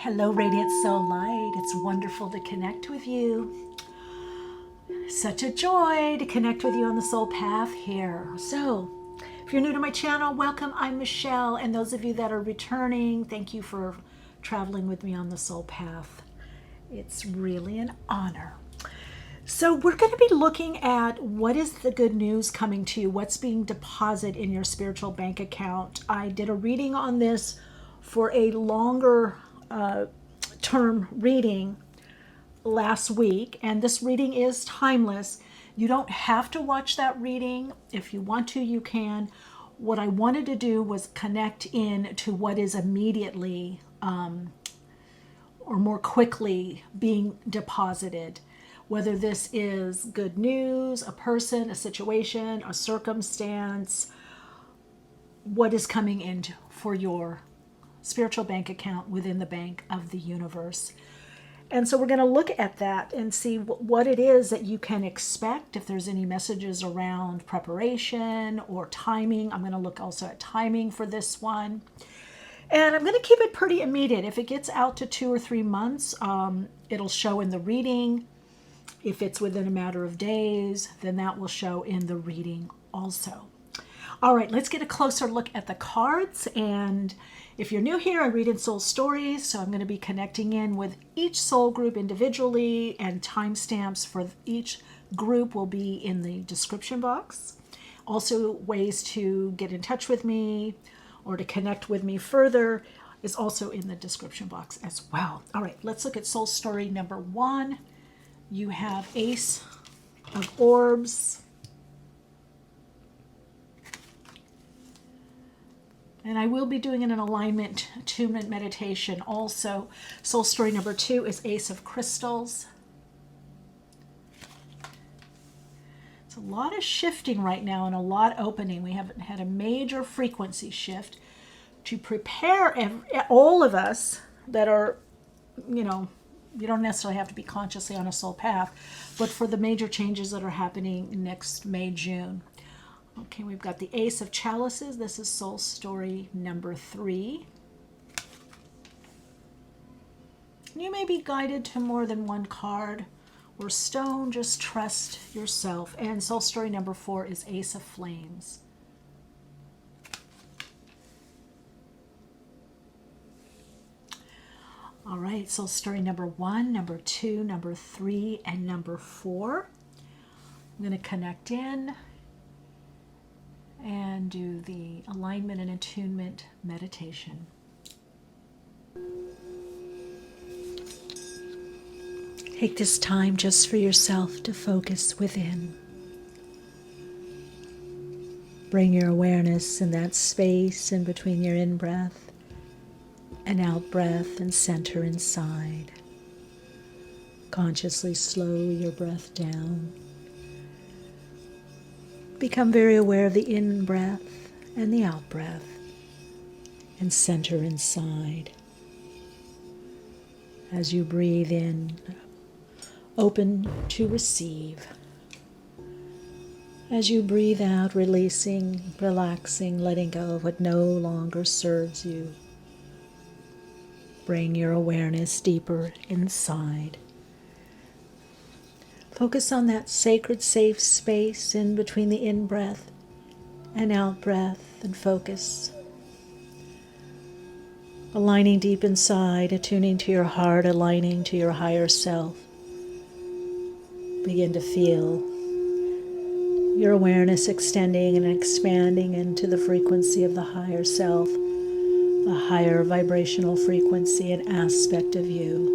Hello, Radiant Soul Light. It's wonderful to connect with you. Such a joy to connect with you on the soul path here. So, if you're new to my channel, welcome. I'm Michele, and those of you that are returning, thank you for traveling with me on the soul path. It's really an honor. So we're going to be looking at what is the good news coming to you, what's being deposited in your spiritual bank account. I did a reading on this for a longer term reading last week, and this reading is timeless. You don't have to watch that reading. If you want to, you can. What I wanted to do was connect in to what is immediately or more quickly being deposited. Whether this is good news, a person, a situation, a circumstance, what is coming in for your spiritual bank account within the bank of the universe. And so we're going to look at that and see what it is that you can expect, if there's any messages around preparation or timing. I'm going to look also at timing for this one. And I'm going to keep it pretty immediate. If it gets out to 2 or 3 months, it'll show in the reading. If it's within a matter of days, then that will show in the reading also. All right, let's get a closer look at the cards. And if you're new here, I read in soul stories, so I'm going to be connecting in with each soul group individually, and timestamps for each group will be in the description box. Also, ways to get in touch with me or to connect with me further is also in the description box as well. All right, let's look at soul story number 1. You have Ace of Orbs. And I will be doing an alignment attunement meditation also. Soul story number 2 is Ace of Crystals. It's a lot of shifting right now and a lot opening. We have had a major frequency shift to prepare all of us that are, you don't necessarily have to be consciously on a soul path, but for the major changes that are happening next May, June. Okay, we've got the Ace of Chalices. This is soul story number 3. You may be guided to more than one card or stone. Just trust yourself. And soul story number 4 is Ace of Flames. All right, soul story number 1, number 2, number 3, and number 4. I'm going to connect in and do the alignment and attunement meditation. Take this time just for yourself to focus within. Bring your awareness in that space in between your in-breath and out-breath and center inside. Consciously slow your breath down. Become very aware of the in-breath and the out-breath, and center inside. As you breathe in, open to receive. As you breathe out, releasing, relaxing, letting go of what no longer serves you. Bring your awareness deeper inside. Focus on that sacred, safe space in between the in-breath and out-breath, and focus. Aligning deep inside, attuning to your heart, aligning to your higher self. Begin to feel your awareness extending and expanding into the frequency of the higher self, the higher vibrational frequency and aspect of you.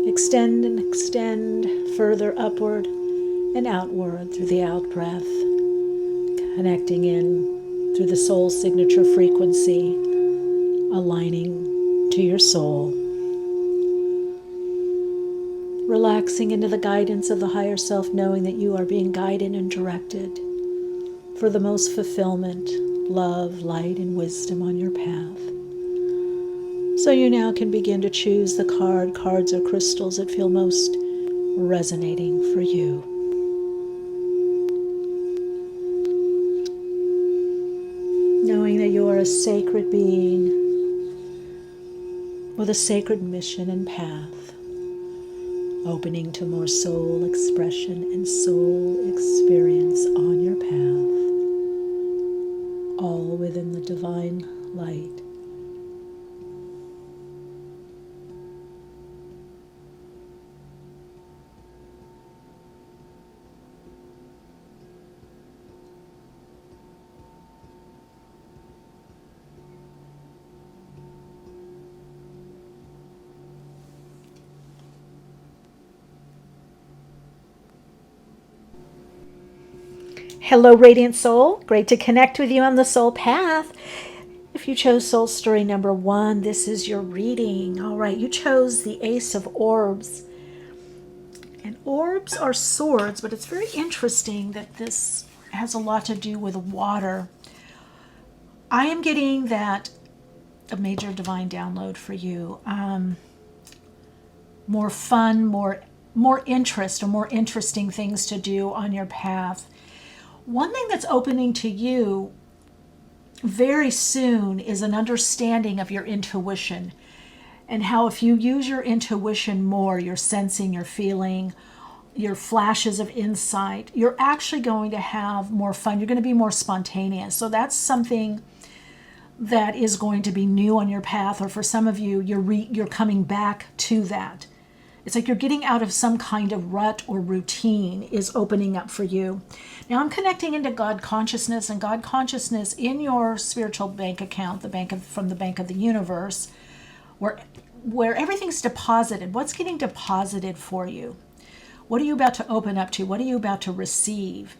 Extend and extend further upward and outward through the out-breath, connecting in through the soul signature frequency, aligning to your soul. Relaxing into the guidance of the higher self, knowing that you are being guided and directed for the most fulfillment, love, light, and wisdom on your path. So you now can begin to choose the cards or crystals that feel most resonating for you. Knowing that you are a sacred being with a sacred mission and path, opening to more soul expression and soul experience on your path, all within the divine light. Hello, Radiant Soul. Great to connect with you on the Soul Path. If you chose Soul Story number 1, this is your reading. All right, you chose the Ace of Orbs. And orbs are swords, but it's very interesting that this has a lot to do with water. I am getting that a major divine download for you. More fun, more interest, or more interesting things to do on your path. One thing that's opening to you very soon is an understanding of your intuition, and how if you use your intuition more, your sensing, your feeling, your flashes of insight, you're actually going to have more fun. You're going to be more spontaneous. So that's something that is going to be new on your path, or for some of you, you're coming back to that. It's like you're getting out of some kind of rut or routine is opening up for you. Now I'm connecting into God consciousness, and God consciousness in your spiritual bank account, from the bank of the universe, where everything's deposited. What's getting deposited for you? What are you about to open up to? What are you about to receive?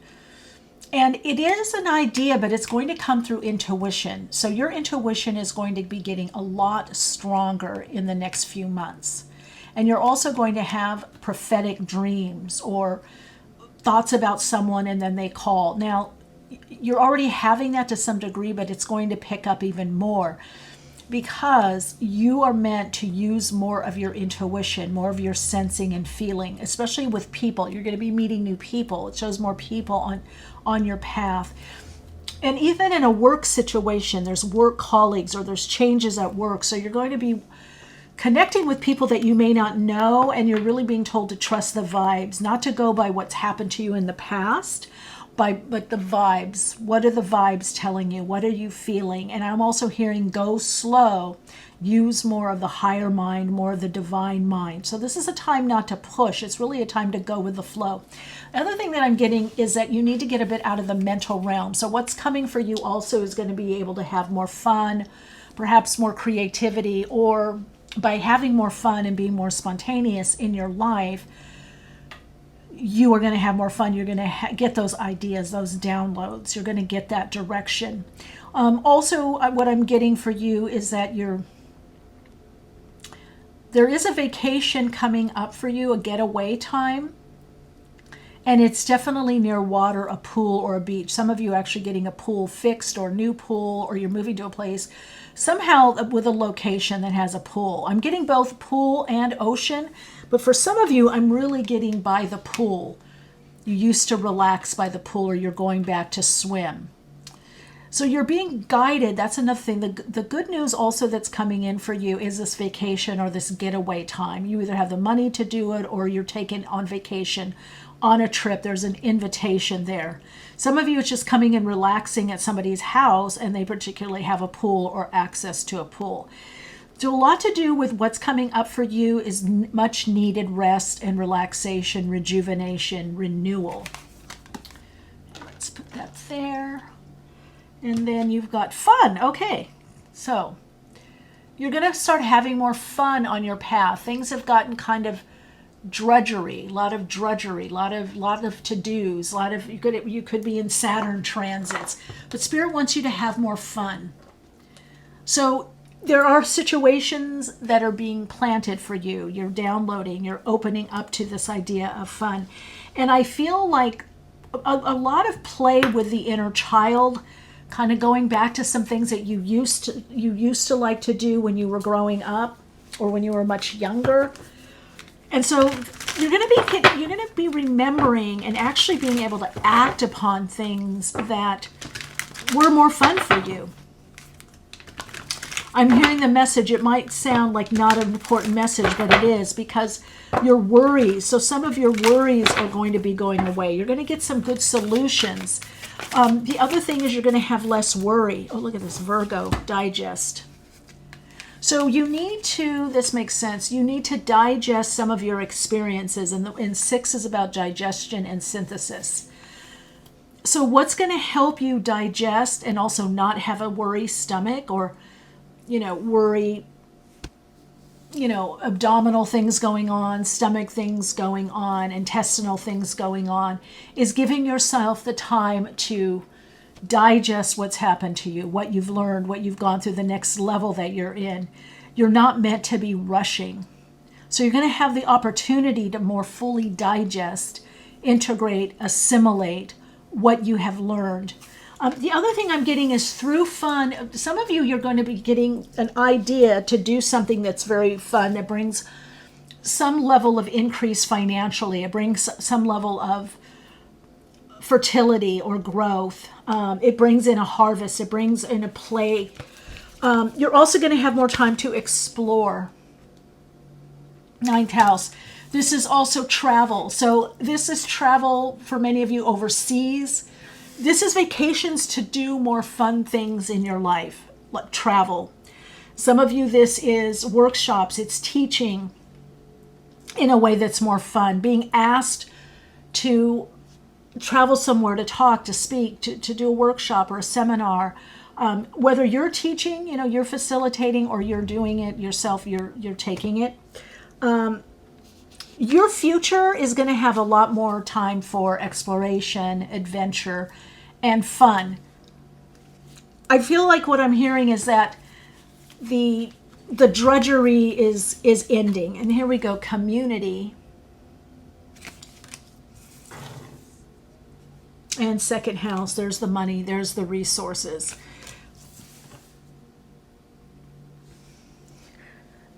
And it is an idea, but it's going to come through intuition. So your intuition is going to be getting a lot stronger in the next few months. And you're also going to have prophetic dreams or thoughts about someone and then they call. Now, you're already having that to some degree, but it's going to pick up even more because you are meant to use more of your intuition, more of your sensing and feeling, especially with people. You're going to be meeting new people. It shows more people on your path. And even in a work situation, there's work colleagues or there's changes at work. So you're going to be connecting with people that you may not know, and you're really being told to trust the vibes, not to go by what's happened to you in the past, but the vibes. What are the vibes telling you? What are you feeling? And I'm also hearing go slow, use more of the higher mind, more of the divine mind. So this is a time not to push. It's really a time to go with the flow. The other thing that I'm getting is that you need to get a bit out of the mental realm. So what's coming for you also is going to be able to have more fun, perhaps more creativity, or by having more fun and being more spontaneous in your life, you are going to have more fun. You're going to get those ideas, those downloads. You're going to get that direction. Also, what I'm getting for you is that there is a vacation coming up for you, a getaway time. And it's definitely near water, a pool, or a beach. Some of you are actually getting a pool fixed or new pool, or you're moving to a place somehow with a location that has a pool. I'm getting both pool and ocean, but for some of you, I'm really getting by the pool. You used to relax by the pool, or you're going back to swim. So you're being guided. That's another thing. The good news also that's coming in for you is this vacation or this getaway time. You either have the money to do it, or you're taken on vacation on a trip. There's an invitation there. Some of you, it's just coming and relaxing at somebody's house, and they particularly have a pool or access to a pool. So a lot to do with what's coming up for you is much needed rest and relaxation, rejuvenation, renewal. Let's put that there. And then you've got fun. Okay, so you're going to start having more fun on your path. Things have gotten kind of drudgery, a lot of to-dos, you could be in Saturn transits, but Spirit wants you to have more fun. So there are situations that are being planted for you. You're downloading, you're opening up to this idea of fun. And I feel like a lot of play with the inner child, kind of going back to some things that you used to like to do when you were growing up or when you were much younger. And so you're going to be remembering and actually being able to act upon things that were more fun for you. I'm hearing the message. It might sound like not an important message, but it is, because your worries, so some of your worries are going to be going away. You're going to get some good solutions. The other thing is you're going to have less worry. Oh, look at this, Virgo, digest. So you need to, this makes sense, you need to digest some of your experiences, and 6 is about digestion and synthesis. So what's going to help you digest and also not have a worry stomach, or, worry, abdominal things going on, stomach things going on, intestinal things going on, is giving yourself the time to digest what's happened to you, what you've learned, what you've gone through, the next level that you're in. You're not meant to be rushing. So you're going to have the opportunity to more fully digest, integrate, assimilate what you have learned. The other thing I'm getting is through fun. Some of you're going to be getting an idea to do something that's very fun, that brings some level of increase financially. It brings some level of fertility or growth. It brings in a harvest. It brings in a play. You're also going to have more time to explore. 9th house. This is also travel. So this is travel for many of you overseas. This is vacations to do more fun things in your life, like travel. Some of you, this is workshops. It's teaching in a way that's more fun. Being asked to travel somewhere, to talk, to speak, to do a workshop or a seminar. Whether you're teaching, you're facilitating, or you're doing it yourself, you're taking it. Your future is going to have a lot more time for exploration, adventure, and fun. I feel like what I'm hearing is that the drudgery is ending. And here we go, community. And 2nd house, there's the money, there's the resources.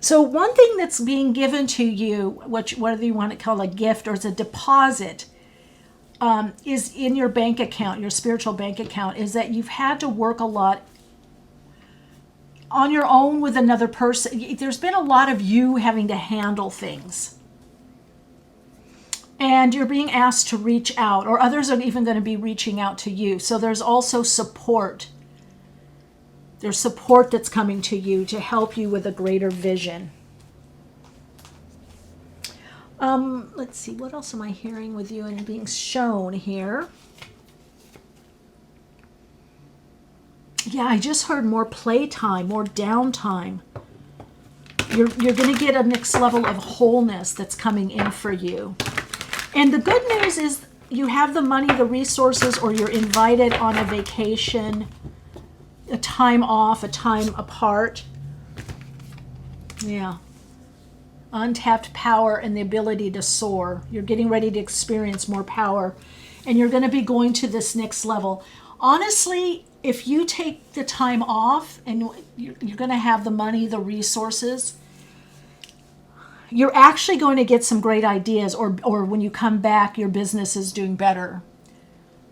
So one thing that's being given to you, whether you want to call it a gift or it's a deposit, is in your bank account, your spiritual bank account, is that you've had to work a lot on your own with another person. There's been a lot of you having to handle things. And you're being asked to reach out, or others are even going to be reaching out to you. So there's also support. There's support that's coming to you to help you with a greater vision. Let's see, what else am I hearing with you and being shown here? Yeah, I just heard more playtime, more downtime. You're going to get a next level of wholeness that's coming in for you. And the good news is you have the money, the resources, or you're invited on a vacation, a time off, a time apart. Yeah. Untapped power and the ability to soar. You're getting ready to experience more power, and you're going to be going to this next level. Honestly, if you take the time off and you're going to have the money, the resources, you're actually going to get some great ideas, or when you come back, your business is doing better.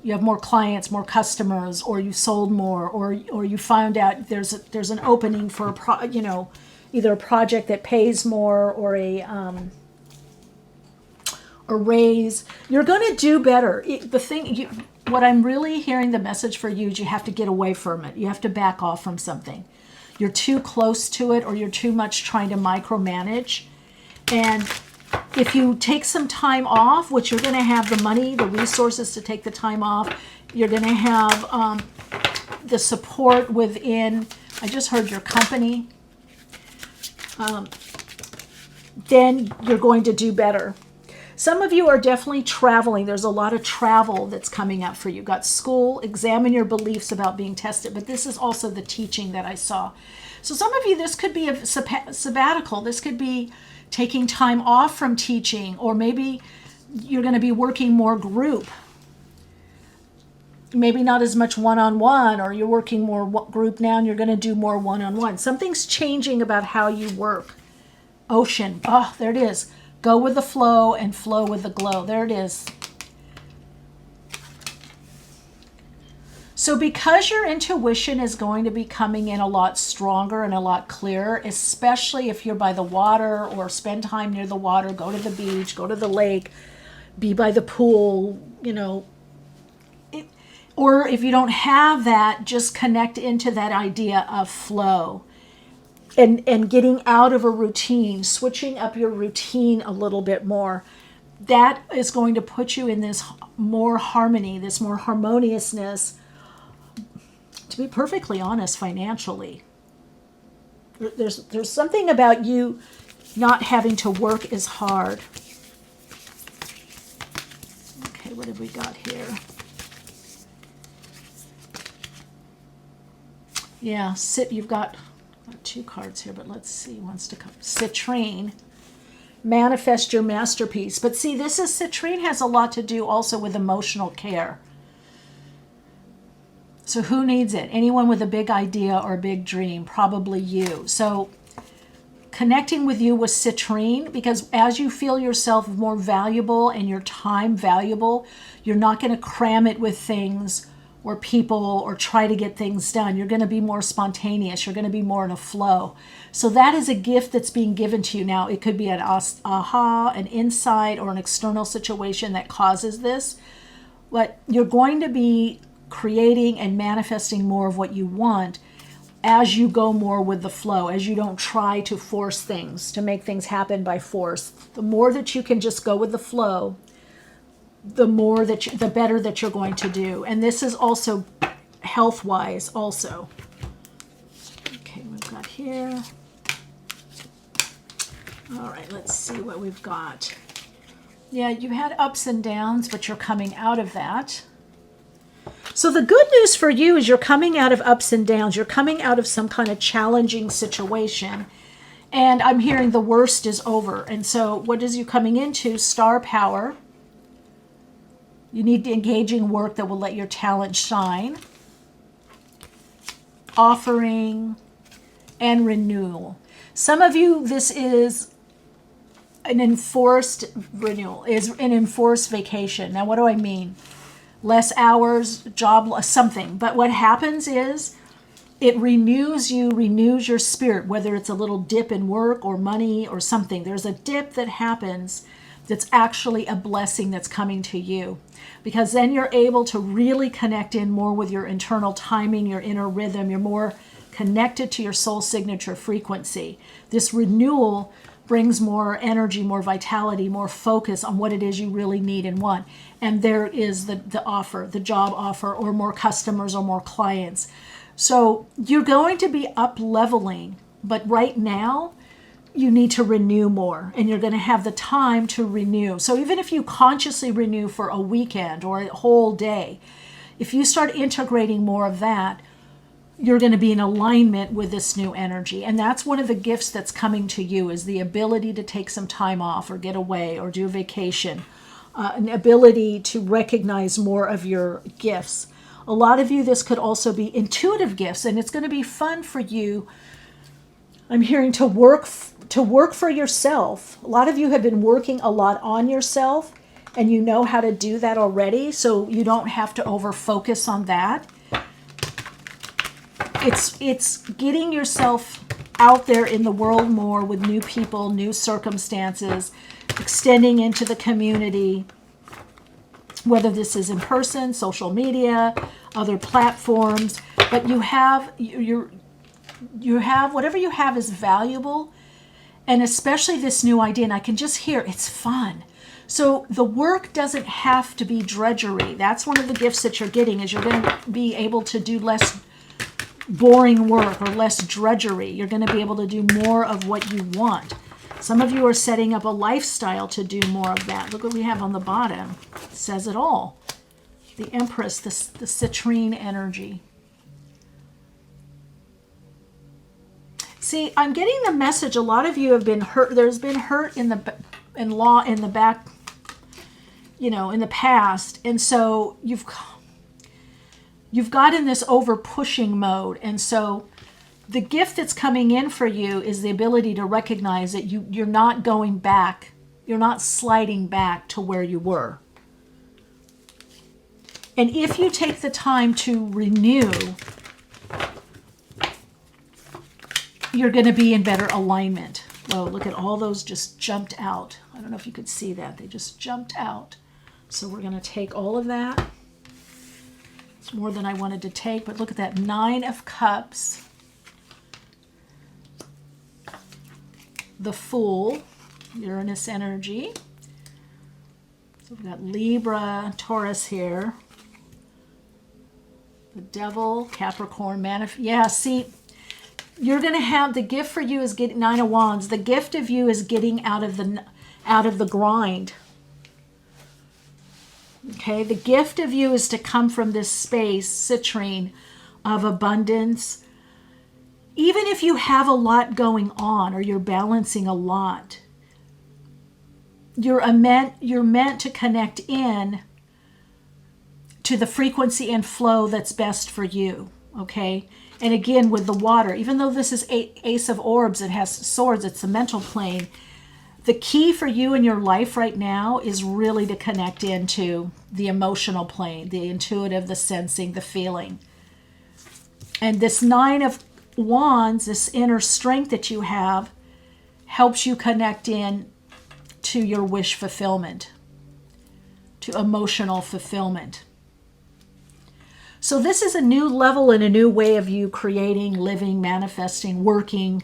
You have more clients, more customers, or you sold more, or you found out there's an opening for either a project that pays more, or a raise. You're going to do better. What I'm really hearing, the message for you, is you have to get away from it. You have to back off from something. You're too close to it, or you're too much trying to micromanage. And if you take some time off, which you're going to have the money, the resources to take the time off, you're going to have the support within, I just heard your company, then you're going to do better. Some of you are definitely traveling. There's a lot of travel that's coming up for you. Got school, examine your beliefs about being tested, but this is also the teaching that I saw. So some of you, this could be a sabbatical. This could be taking time off from teaching, or maybe you're going to be working more group. Maybe not as much one-on-one, or you're working more group now and you're going to do more one-on-one. Something's changing about how you work. Ocean. Oh, there it is. Go with the flow and flow with the glow. There it is. So because your intuition is going to be coming in a lot stronger and a lot clearer, especially if you're by the water or spend time near the water, go to the beach, go to the lake, be by the pool, or if you don't have that, just connect into that idea of flow and getting out of a routine, switching up your routine a little bit more. That is going to put you in this more harmony, this more harmoniousness, to be perfectly honest, financially. There's something about you not having to work as hard. Okay, what have we got here? Yeah, you've got 2 cards here, but let's see, wants to come. Citrine. Manifest your masterpiece. But see, citrine has a lot to do also with emotional care. So who needs it? Anyone with a big idea or a big dream, probably you. So connecting with you with citrine, because as you feel yourself more valuable and your time valuable, you're not going to cram it with things or people or try to get things done. You're going to be more spontaneous. You're going to be more in a flow. So that is a gift that's being given to you now. It could be an aha, an insight, or an external situation that causes this. But you're going to be creating and manifesting more of what you want as you go more with the flow, as you don't try to force things, to make things happen by force. The more that you can just go with the flow, the better that you're going to do. And this is also health-wise also. Okay, we've got here. All right, let's see what we've got. Yeah, you had ups and downs, but you're coming out of that. So the good news for you is you're coming out of ups and downs. You're coming out of some kind of challenging situation. And I'm hearing the worst is over. And so what is you coming into? Star power. You need engaging work that will let your talent shine. Offering and renewal. Some of you, this is an enforced renewal, is an enforced vacation. Now, what do I mean? Less hours, job, something. But what happens is it renews you, renews your spirit, whether it's a little dip in work or money or something. There's a dip that happens that's actually a blessing that's coming to you, because then you're able to really connect in more with your internal timing, your inner rhythm. You're more connected to your soul signature frequency. This renewal brings more energy, more vitality, more focus on what it is you really need and want. And there is the offer, the job offer, or more customers or more clients. So you're going to be up leveling, but right now you need to renew more, and you're going to have the time to renew. So even if you consciously renew for a weekend or a whole day, if you start integrating more of that, you're going to be in alignment with this new energy. And that's one of the gifts that's coming to you, is the ability to take some time off or get away or do a vacation, an ability to recognize more of your gifts. A lot of you, this could also be intuitive gifts, and it's going to be fun for you. I'm hearing to work for yourself. A lot of you have been working a lot on yourself, and you know how to do that already, so you don't have to over focus on that. It's getting yourself out there in the world more with new people, new circumstances, extending into the community, whether this is in person, social media, other platforms. But you have whatever you have is valuable, and especially this new idea. And I can just hear it's fun. So the work doesn't have to be drudgery. That's one of the gifts that you're getting, is you're going to be able to do less boring work or less drudgery. You're going to be able to do more of what you want. Some of you are setting up a lifestyle to do more of that. Look what we have on the bottom. It says it all. The Empress, the citrine energy. See, I'm getting the message. A lot of you have been hurt. There's been hurt in the back, in the past, and so you've got in this over pushing mode. And so the gift that's coming in for you is the ability to recognize that you're not going back. You're not sliding back to where you were. And if you take the time to renew, you're going to be in better alignment. Whoa, look at all those just jumped out. I don't know if you could see that. They just jumped out. So we're going to take all of that. It's more than I wanted to take, but look at that 9 of Cups. The Fool, Uranus energy. So we've got Libra, Taurus here. The Devil, Capricorn, yeah, see, you're going to have, the gift for you is getting 9 of Wands. The gift of you is getting out of the grind. Okay, the gift of you is to come from this space, citrine, of abundance. Even if you have a lot going on or you're balancing a lot, you're meant to connect in to the frequency and flow that's best for you, okay? And again, with the water, even though this is Ace of Orbs, it has swords, it's the mental plane. The key for you in your life right now is really to connect into the emotional plane, the intuitive, the sensing, the feeling. And this 9 of Wands, this inner strength that you have, helps you connect in to your wish fulfillment, to emotional fulfillment. So this is a new level and a new way of you creating, living, manifesting, working,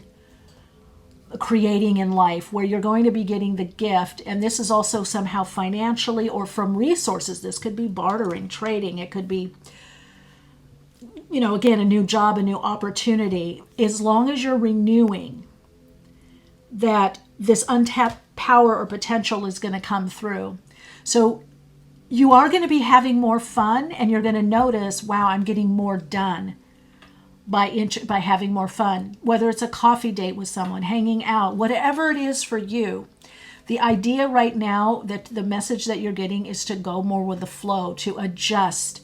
creating in life, where you're going to be getting the gift. And this is also somehow financially or from resources. This could be bartering, trading. It could be, again, a new job, a new opportunity. As long as you're renewing, that this untapped power or potential is going to come through. So you are going to be having more fun, and you're going to notice, wow, I'm getting more done by having more fun. Whether it's a coffee date with someone, hanging out, whatever it is for you. The idea right now, that the message that you're getting is to go more with the flow, to adjust.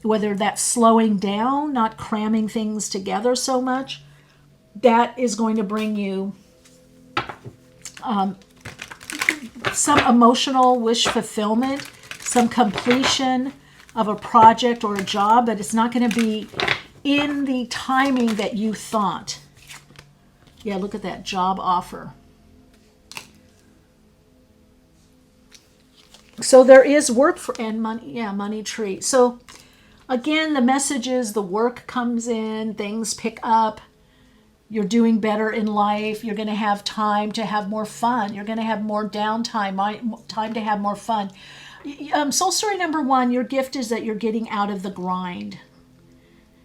Whether that's slowing down, not cramming things together so much, that is going to bring you some emotional wish fulfillment, some completion of a project or a job, but it's not going to be in the timing that you thought. Yeah, look at that job offer. So there is work and money. Yeah, money tree. So again, the message is the work comes in, things pick up. You're doing better in life. You're going to have time to have more fun. You're going to have more downtime, time to have more fun. Soul story number 1, your gift is that you're getting out of the grind.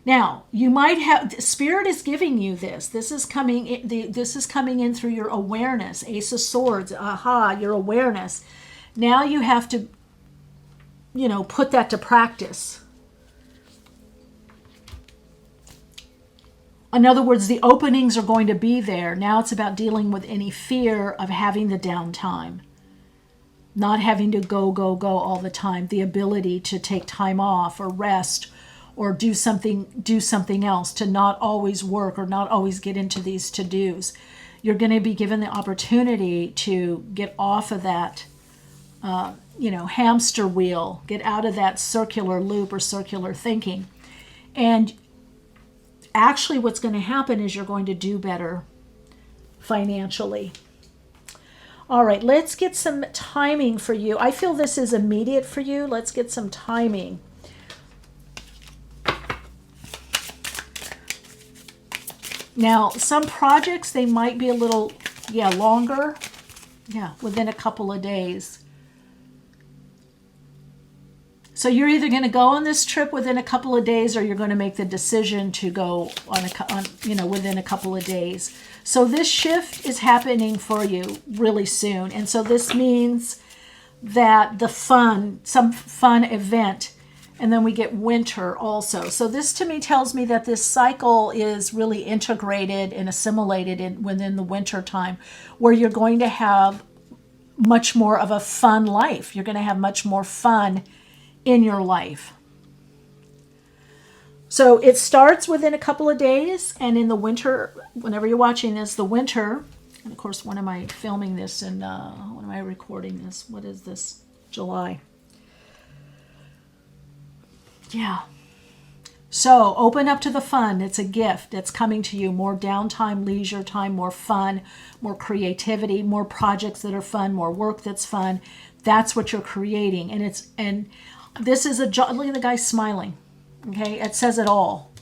Now, you might have, Spirit is giving you this. This is coming in through your awareness. Ace of Swords, your awareness. Now you have to, put that to practice. In other words, the openings are going to be there. Now it's about dealing with any fear of having the downtime. Not having to go all the time. The ability to take time off or rest or do something else, to not always work or not always get into these to-dos. You're going to be given the opportunity to get off of that, hamster wheel, get out of that circular loop or circular thinking. And actually what's going to happen is you're going to do better financially. All right, let's get some timing for you. I feel this is immediate for you. Let's get some timing. Now, some projects, they might be a little, longer. Yeah, within a couple of days. So you're either going to go on this trip within a couple of days, or you're going to make the decision to go within a couple of days. So this shift is happening for you really soon. And so this means that some fun event, and then we get winter also. So this to me tells me that this cycle is really integrated and assimilated within the winter time, where you're going to have much more of a fun life. You're going to have much more fun in your life. So it starts within a couple of days, and in the winter, whenever you're watching this, the winter, and of course, when am I filming this and when am I recording this? What is this? July. Yeah. So open up to the fun. It's a gift that's coming to you. More downtime, leisure time, more fun, more creativity, more projects that are fun, more work that's fun. That's what you're creating. And this is a job. Look at the guy smiling. Okay, it says it all.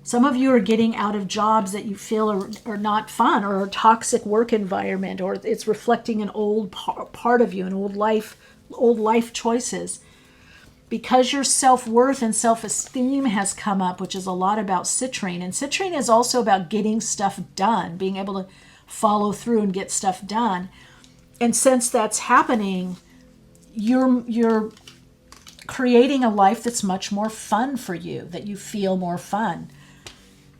Some of you are getting out of jobs that you feel are not fun, or a toxic work environment, or it's reflecting an old part of you, an old life choices. Because your self-worth and self-esteem has come up, which is a lot about citrine. And citrine is also about getting stuff done, being able to follow through and get stuff done. And since that's happening, you're creating a life that's much more fun for you, that you feel more fun.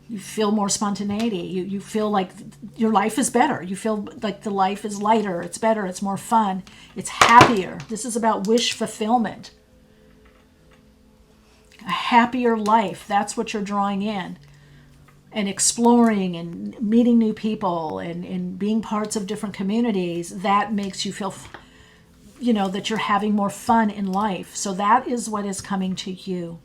You feel more spontaneity. You feel like your life is better. You feel like the life is lighter. It's better. It's more fun. It's happier. This is about wish fulfillment. A happier life. That's what you're drawing in. And exploring and meeting new people and being parts of different communities. That makes you feel, that you're having more fun in life. So that is what is coming to you.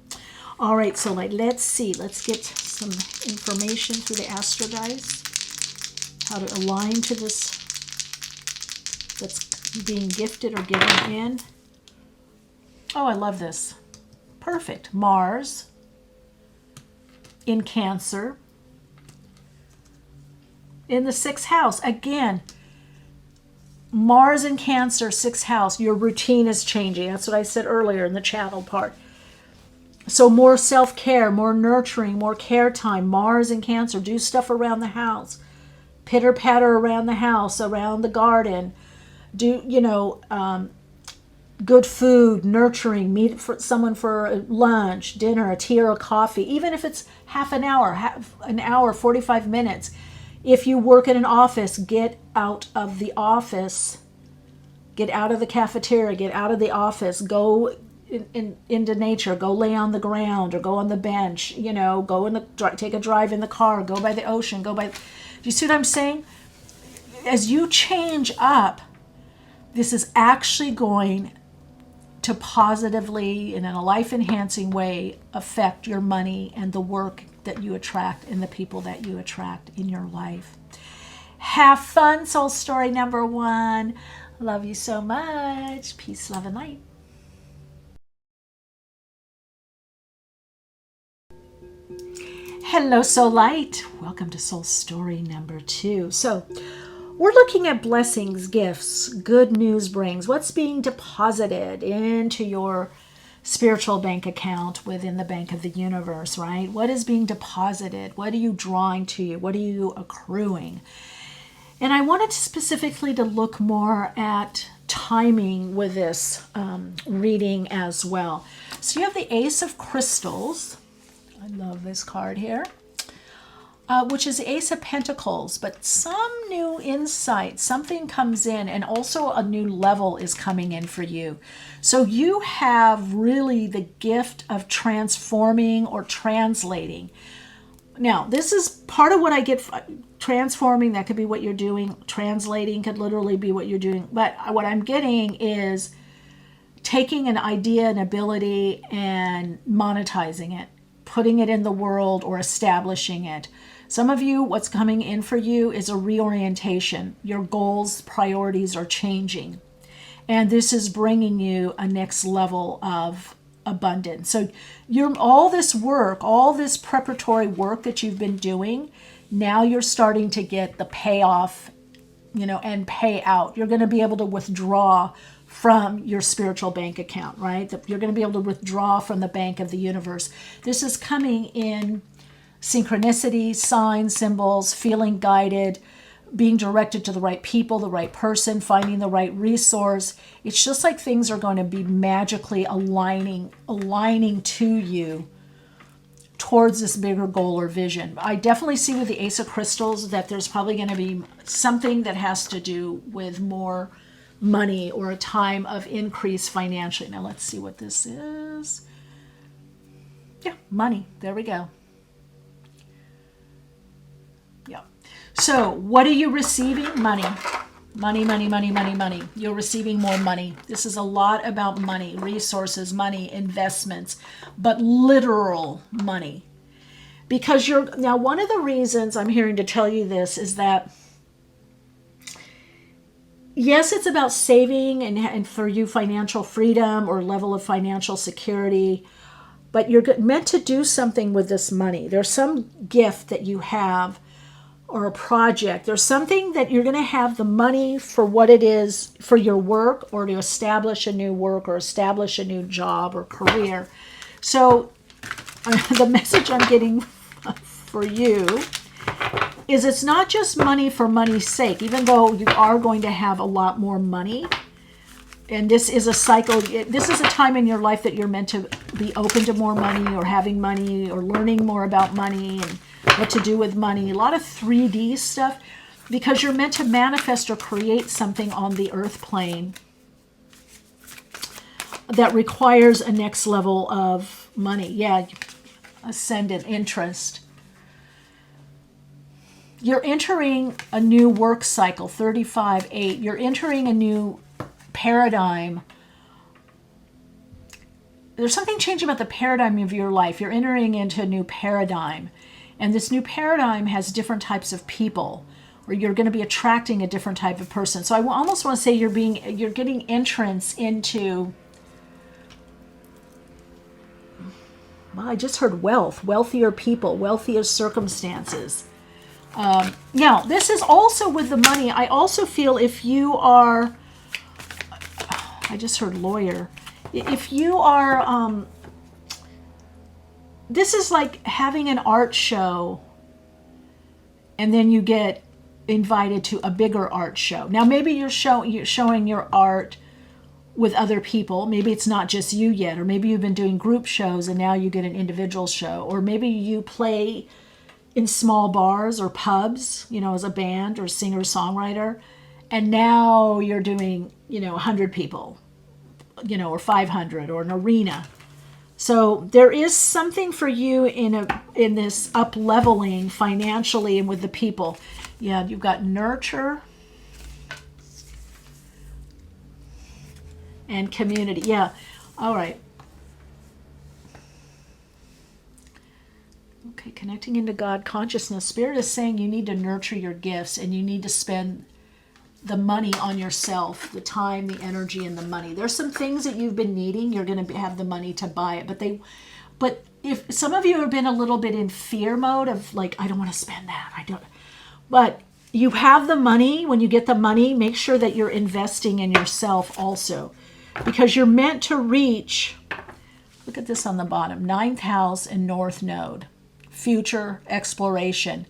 All right, so let's see. Let's get some information through the Astro Dice. How to align to this that's being gifted or given in. Oh, I love this. Perfect. Mars in Cancer. In the 6th house. Again, Mars in Cancer, 6th house. Your routine is changing. That's what I said earlier in the channel part. So more self-care, more nurturing, more care time. Mars in Cancer. Do stuff around the house. Pitter-patter around the house, around the garden. Do, good food, nurturing. Meet someone for lunch, dinner, a tea or a coffee. Even if it's half an hour, 45 minutes. If you work in an office, get out of the office. Get out of the cafeteria. Get out of the office. Go into nature, go lay on the ground or go on the bench, take a drive in the car, go by the ocean, do you see what I'm saying? As you change up, this is actually going to positively and in a life-enhancing way affect your money and the work that you attract and the people that you attract in your life. Have fun, soul story number 1. Love you so much. Peace, love, and light. Hello, Soul Light. Welcome to Soul Story number 2. So, we're looking at blessings, gifts, good news brings. What's being deposited into your spiritual bank account within the bank of the universe, right? What is being deposited? What are you drawing to you? What are you accruing? And I wanted specifically to look more at timing with this reading as well. So you have the Ace of Crystals. I love this card here, which is the Ace of Pentacles, but some new insight, something comes in, and also a new level is coming in for you. So you have really the gift of transforming or translating. Now, this is part of what I get. Transforming, that could be what you're doing. Translating could literally be what you're doing. But what I'm getting is taking an idea, an ability, and monetizing it. Putting it in the world or establishing it. Some of you, what's coming in for you is a reorientation. Your goals, priorities are changing. And this is bringing you a next level of abundance. So all this work, all this preparatory work that you've been doing, now you're starting to get the payoff, and pay out. You're going to be able to withdraw from your spiritual bank account, right? You're going to be able to withdraw from the bank of the universe. This is coming in synchronicity, signs, symbols, feeling guided, being directed to the right people, the right person, finding the right resource. It's just like things are going to be magically aligning to you towards this bigger goal or vision. I definitely see with the Ace of Crystals that there's probably going to be something that has to do with more money or a time of increase financially. Now let's see what this is. Yeah, money. There we go. Yeah. So what are you receiving? Money. Money, money, money, money, money. You're receiving more money. This is a lot about money, resources, money, investments, but literal money. Because now one of the reasons I'm hearing to tell you this is that, yes, it's about saving and for you financial freedom or level of financial security, but you're meant to do something with this money. There's some gift that you have or a project. There's something that you're going to have the money for what it is for your work or to establish a new work or establish a new job or career. So the message I'm getting for you is it's not just money for money's sake, even though you are going to have a lot more money. And this is a cycle. This is a time in your life that you're meant to be open to more money or having money or learning more about money and what to do with money. A lot of 3D stuff because you're meant to manifest or create something on the earth plane that requires a next level of money. Yeah, ascendant interest. You're entering a new work cycle, 35-8. You're entering a new paradigm. There's something changing about the paradigm of your life. You're entering into a new paradigm. And this new paradigm has different types of people, or you're going to be attracting a different type of person. So I almost want to say you're getting entrance into, well, I just heard wealth, wealthier people, wealthier circumstances. Now, this is also with the money. I also feel if you are, I just heard lawyer. If you are, this is like having an art show and then you get invited to a bigger art show. Now, maybe you're showing your art with other people. Maybe it's not just you yet, or maybe you've been doing group shows and now you get an individual show, or maybe you play in small bars or pubs, as a band or singer-songwriter, and now you're doing, 100 people, or 500 or an arena. So there is something for you in this up-leveling financially and with the people. Yeah, you've got nurture and community. Yeah, all right. Okay, connecting into God consciousness. Spirit is saying you need to nurture your gifts and you need to spend the money on yourself, the time, the energy, and the money. There's some things that you've been needing. You're going to have the money to buy it, but if some of you have been a little bit in fear mode of like, I don't want to spend that. But you have the money. When you get the money, make sure that you're investing in yourself also, because you're meant to reach. Look at this on the bottom: 9th house and North Node. Future exploration.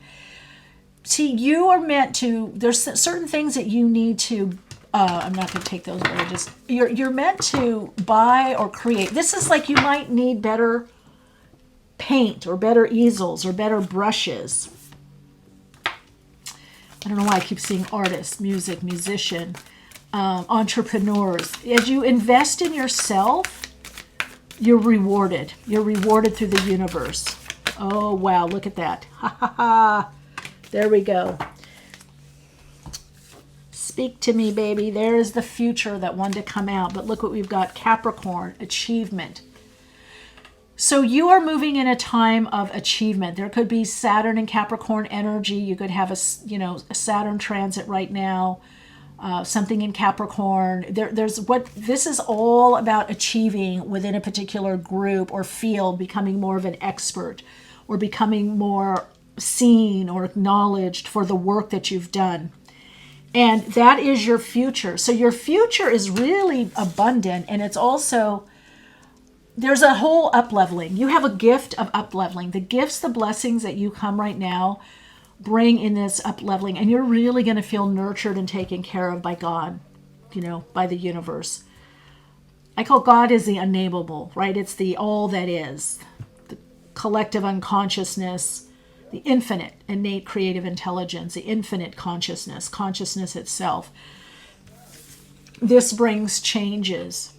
See, you are meant to, there's certain things that you need to, I'm not going to take those, but you're meant to buy or create. This is like you might need better paint or better easels or better brushes. I don't know why I keep seeing artists, music, musician, entrepreneurs. As you invest in yourself, you're rewarded. You're rewarded through the universe. Oh, wow, look at that. Ha, ha, ha. There we go. Speak to me, baby. There is the future that wanted to come out. But look what we've got. Capricorn, achievement. So you are moving in a time of achievement. There could be Saturn and Capricorn energy. You could have a Saturn transit right now. Something in Capricorn. This is all about achieving within a particular group or field, becoming more of an expert or becoming more seen or acknowledged for the work that you've done. And that is your future. So your future is really abundant, and it's also, there's a whole up-leveling. You have a gift of up-leveling. The gifts, the blessings that you come right now bring in this up-leveling, and you're really going to feel nurtured and taken care of by God, by the universe. I call God is the unnameable, right? It's the all that is, the collective unconsciousness, the infinite innate creative intelligence, the infinite consciousness itself. This brings changes.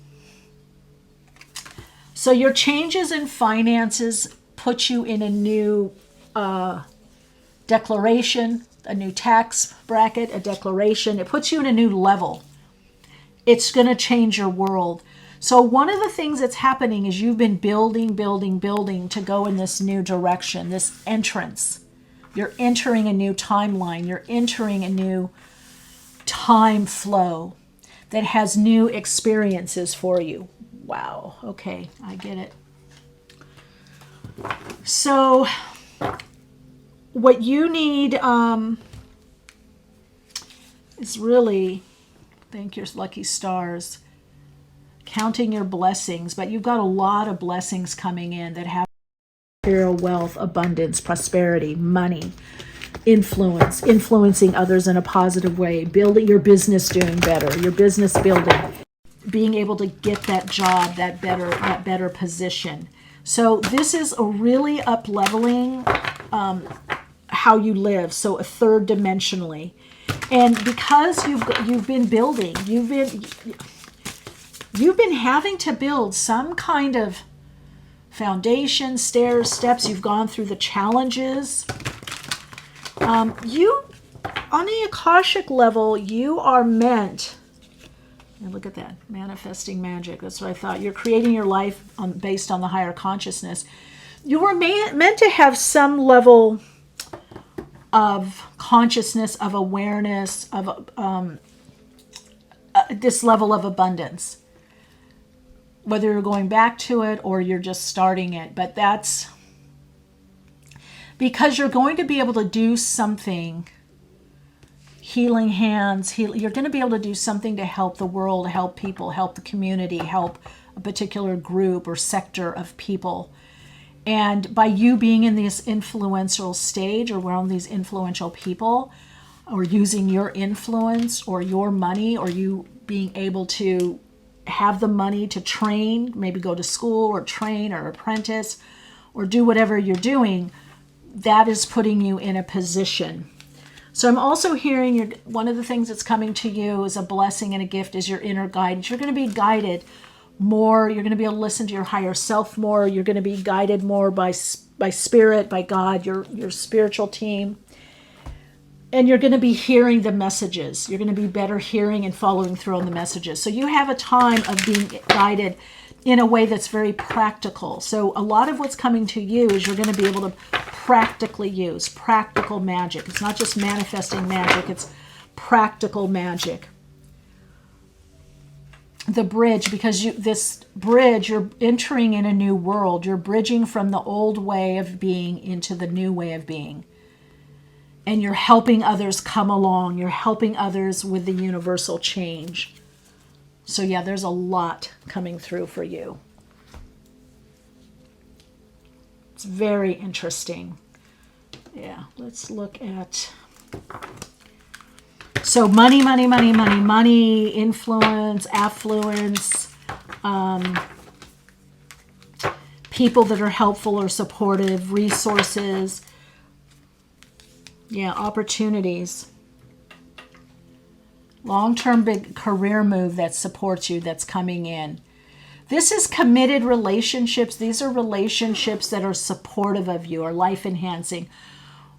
So your changes in finances put you in a new declaration, a new tax bracket, a declaration. It puts you in a new level. It's going to change your world. So one of the things that's happening is you've been building to go in this new direction, this entrance. You're entering a new timeline. You're entering a new time flow that has new experiences for you. Wow. Okay, I get it. So what you need is really, thank your lucky stars, counting your blessings. But you've got a lot of blessings coming in that have material wealth, abundance, prosperity, money, influence, influencing others in a positive way, building your business, doing better, your business building, being able to get that job, that better position. So this is a really up-leveling how you live, so a third dimensionally. And because you've been building, you've been having to build some kind of foundation, stairs, steps. You've gone through the challenges. You, on the Akashic level, you are meant. And look at that, manifesting magic. That's what I thought. You're creating your life based on the higher consciousness. You were meant to have some level of consciousness, of awareness, of this level of abundance. Whether you're going back to it or you're just starting it. But that's because you're going to be able to do something. Healing hands, you're going to be able to do something to help the world, help people, help the community, help a particular group or sector of people. And by you being in this influential stage or around these influential people, or using your influence or your money, or you being able to have the money to train, maybe go to school or train or apprentice or do whatever you're doing, that is putting you in a position. So I'm also hearing one of the things that's coming to you as a blessing and a gift is your inner guidance. You're going to be guided more. You're going to be able to listen to your higher self more. You're going to be guided more by spirit, by God, your spiritual team. And you're going to be hearing the messages. You're going to be better hearing and following through on the messages. So you have a time of being guided in a way that's very practical. So a lot of what's coming to you is you're going to be able to practically use practical magic. It's not just manifesting magic, it's practical magic. The bridge, because this bridge, you're entering in a new world. You're bridging from the old way of being into the new way of being. And you're helping others come along. You're helping others with the universal change. So yeah, there's a lot coming through for you. It's very interesting. Yeah, let's look at... So money, influence, affluence, people that are helpful or supportive, resources, yeah, opportunities. Long-term big career move that supports you, that's coming in. This is committed relationships. These are relationships that are supportive of you, or life-enhancing,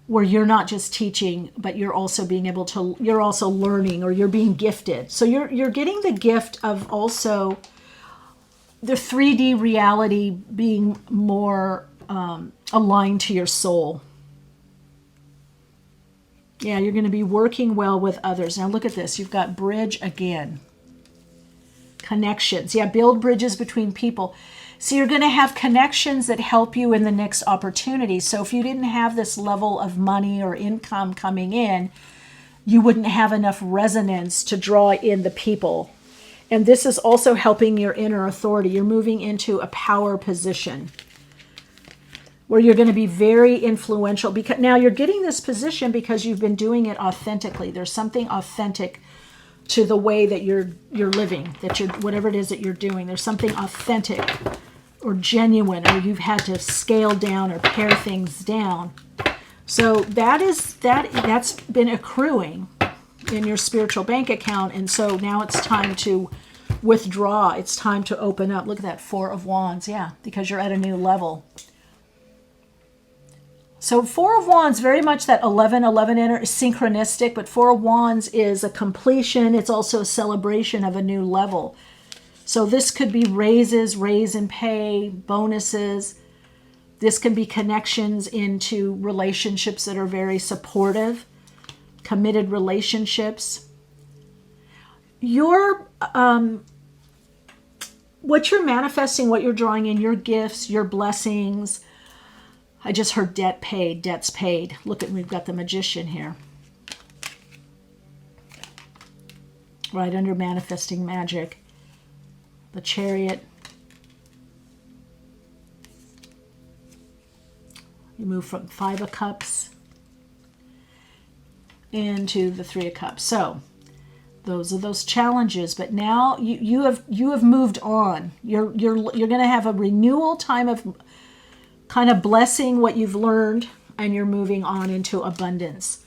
where you're not just teaching, but you're also being able to, you're also learning, or you're being gifted. So you're getting the gift of also the 3D reality being more aligned to your soul. Yeah, you're going to be working well with others. Now look at this. You've got bridge again. Connections. Yeah, build bridges between people. So you're going to have connections that help you in the next opportunity. So if you didn't have this level of money or income coming in, you wouldn't have enough resonance to draw in the people. And this is also helping your inner authority. You're moving into a power position where you're going to be very influential. Because now you're getting this position because you've been doing it authentically. There's something authentic to the way that you're living, that you're, whatever it is that you're doing. There's something authentic or genuine, or you've had to scale down or pare things down. So that's been accruing in your spiritual bank account, and so now it's time to withdraw. It's time to open up. Look at that, 4 of Wands. Yeah, because you're at a new level. So Four of Wands, very much that 11-11 synchronistic, but Four of Wands is a completion. It's also a celebration of a new level. So this could be raises, raise in pay, bonuses. This can be connections into relationships that are very supportive, committed relationships. What you're manifesting, what you're drawing in, your gifts, your blessings. I just heard debt paid, debts paid. Look at, we've got the Magician here. Right under manifesting magic. The Chariot. You move from Five of Cups into the Three of Cups. So those are those challenges, but now you have moved on. You're going to have a renewal time of kind of blessing what you've learned, and you're moving on into abundance.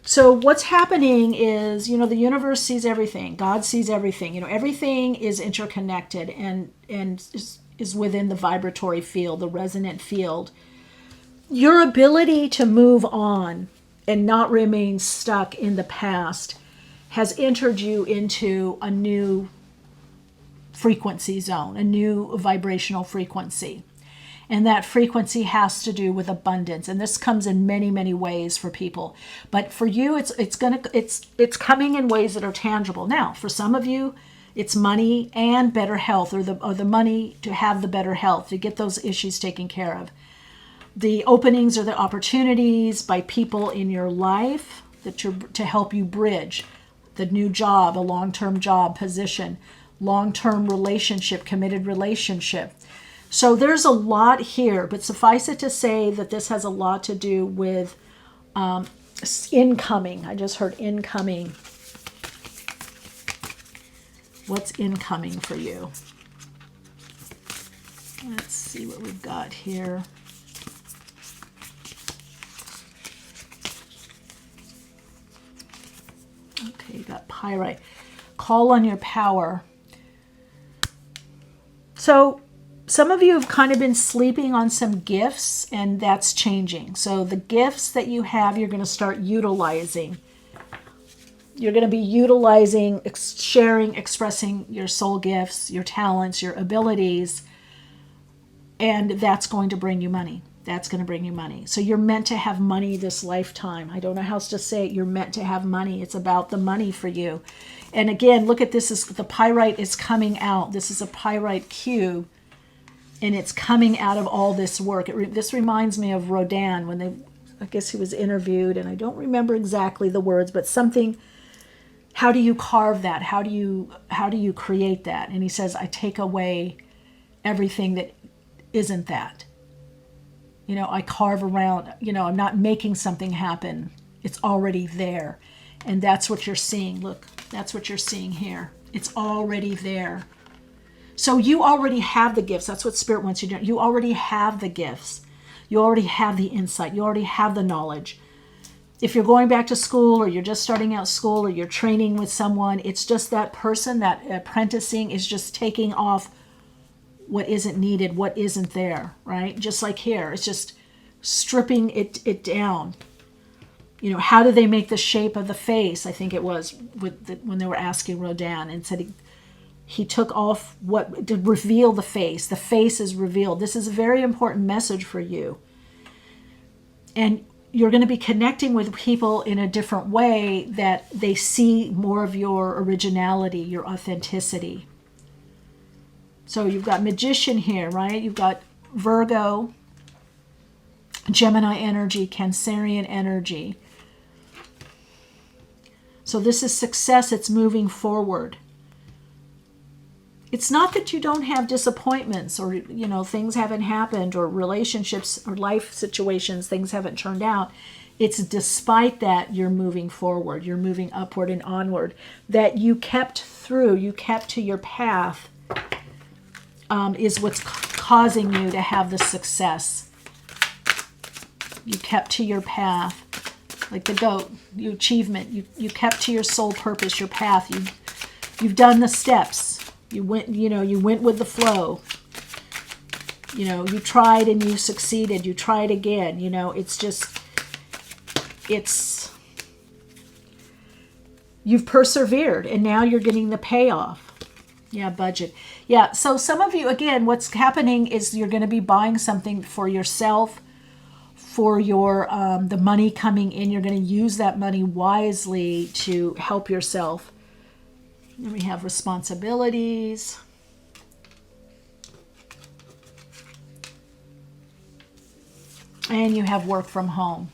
So what's happening is, the universe sees everything. God sees everything. Everything is interconnected and is within the vibratory field, the resonant field. Your ability to move on and not remain stuck in the past has entered you into a new frequency zone, a new vibrational frequency. And that frequency has to do with abundance. And this comes in many, many ways for people. But for you, it's coming in ways that are tangible. Now, for some of you, it's money and better health, or the money to have the better health, to get those issues taken care of. The openings or the opportunities by people in your life to help you bridge the new job, a long-term job position, long-term relationship, committed relationship. So there's a lot here, but suffice it to say that this has a lot to do with incoming. I just heard incoming. What's incoming for you? Let's see what we've got here. Okay, you got Pyrite. Call on your power. So some of you have kind of been sleeping on some gifts, and that's changing. So the gifts that you have, you're going to start utilizing. You're going to be utilizing, sharing, expressing your soul gifts, your talents, your abilities, and that's going to bring you money. That's going to bring you money. So you're meant to have money this lifetime. I don't know how else to say it. You're meant to have money. It's about the money for you. And again, look at this. The pyrite is coming out. This is a pyrite cube, and it's coming out of all this work. This reminds me of Rodin when I guess he was interviewed, and I don't remember exactly the words, but something, how do you carve that? How do you create that? And he says, I take away everything that isn't that. I carve around, I'm not making something happen. It's already there. And that's what you're seeing. Look, that's what you're seeing here. It's already there. So you already have the gifts. That's what Spirit wants you to do. You already have the gifts. You already have the insight. You already have the knowledge. If you're going back to school, or you're just starting out school, or you're training with someone, it's just that person, that apprenticing is just taking off what isn't needed, what isn't there, right? Just like here, it's just stripping it down. How do they make the shape of the face? I think it was when they were asking Rodin, and said he took off what to reveal the face. The face is revealed. This is a very important message for you. And you're going to be connecting with people in a different way, that they see more of your originality, your authenticity. So you've got Magician here, right? You've got Virgo, Gemini energy, Cancerian energy. So this is success. It's moving forward. It's not that you don't have disappointments, or, things haven't happened, or relationships or life situations, things haven't turned out. It's despite that you're moving forward. You're moving upward and onward. That you kept to your path. Is what's causing you to have the success. You kept to your path, like the goat. You achievement. You kept to your soul purpose, your path. You've done the steps. You went with the flow. You know, you tried and you succeeded. You tried again. You know, it's just, you've persevered and now you're getting the payoff. Yeah, budget. Yeah, so some of you, again, what's happening is you're going to be buying something for yourself, for your the money coming in. You're going to use that money wisely to help yourself. Then we have responsibilities. And you have work from home.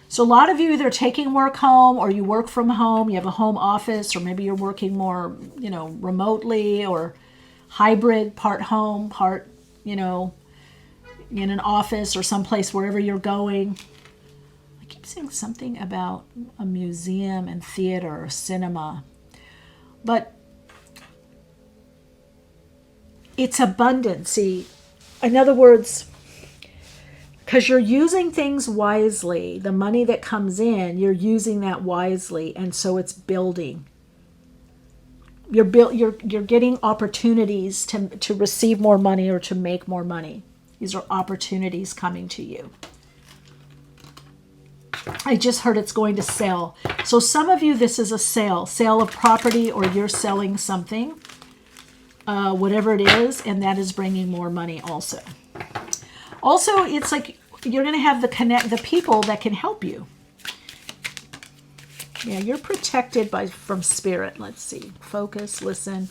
So a lot of you either taking work home or you work from home. You have a home office, or maybe you're working more, you know, remotely or hybrid, part home, part, you know, in an office or someplace wherever you're going. I keep saying something about a museum and theater or cinema. But it's abundance. See, in other words, because you're using things wisely, the money that comes in, you're using that wisely, and so it's building. You're getting opportunities to receive more money or to make more money. These are opportunities coming to you. I just heard it's going to sell. So some of you, this is a sale of property, or you're selling something, whatever it is, and that is bringing more money also. Also, it's like you're going to have the people that can help you. Yeah, you're protected from spirit. Let's see. Focus, listen.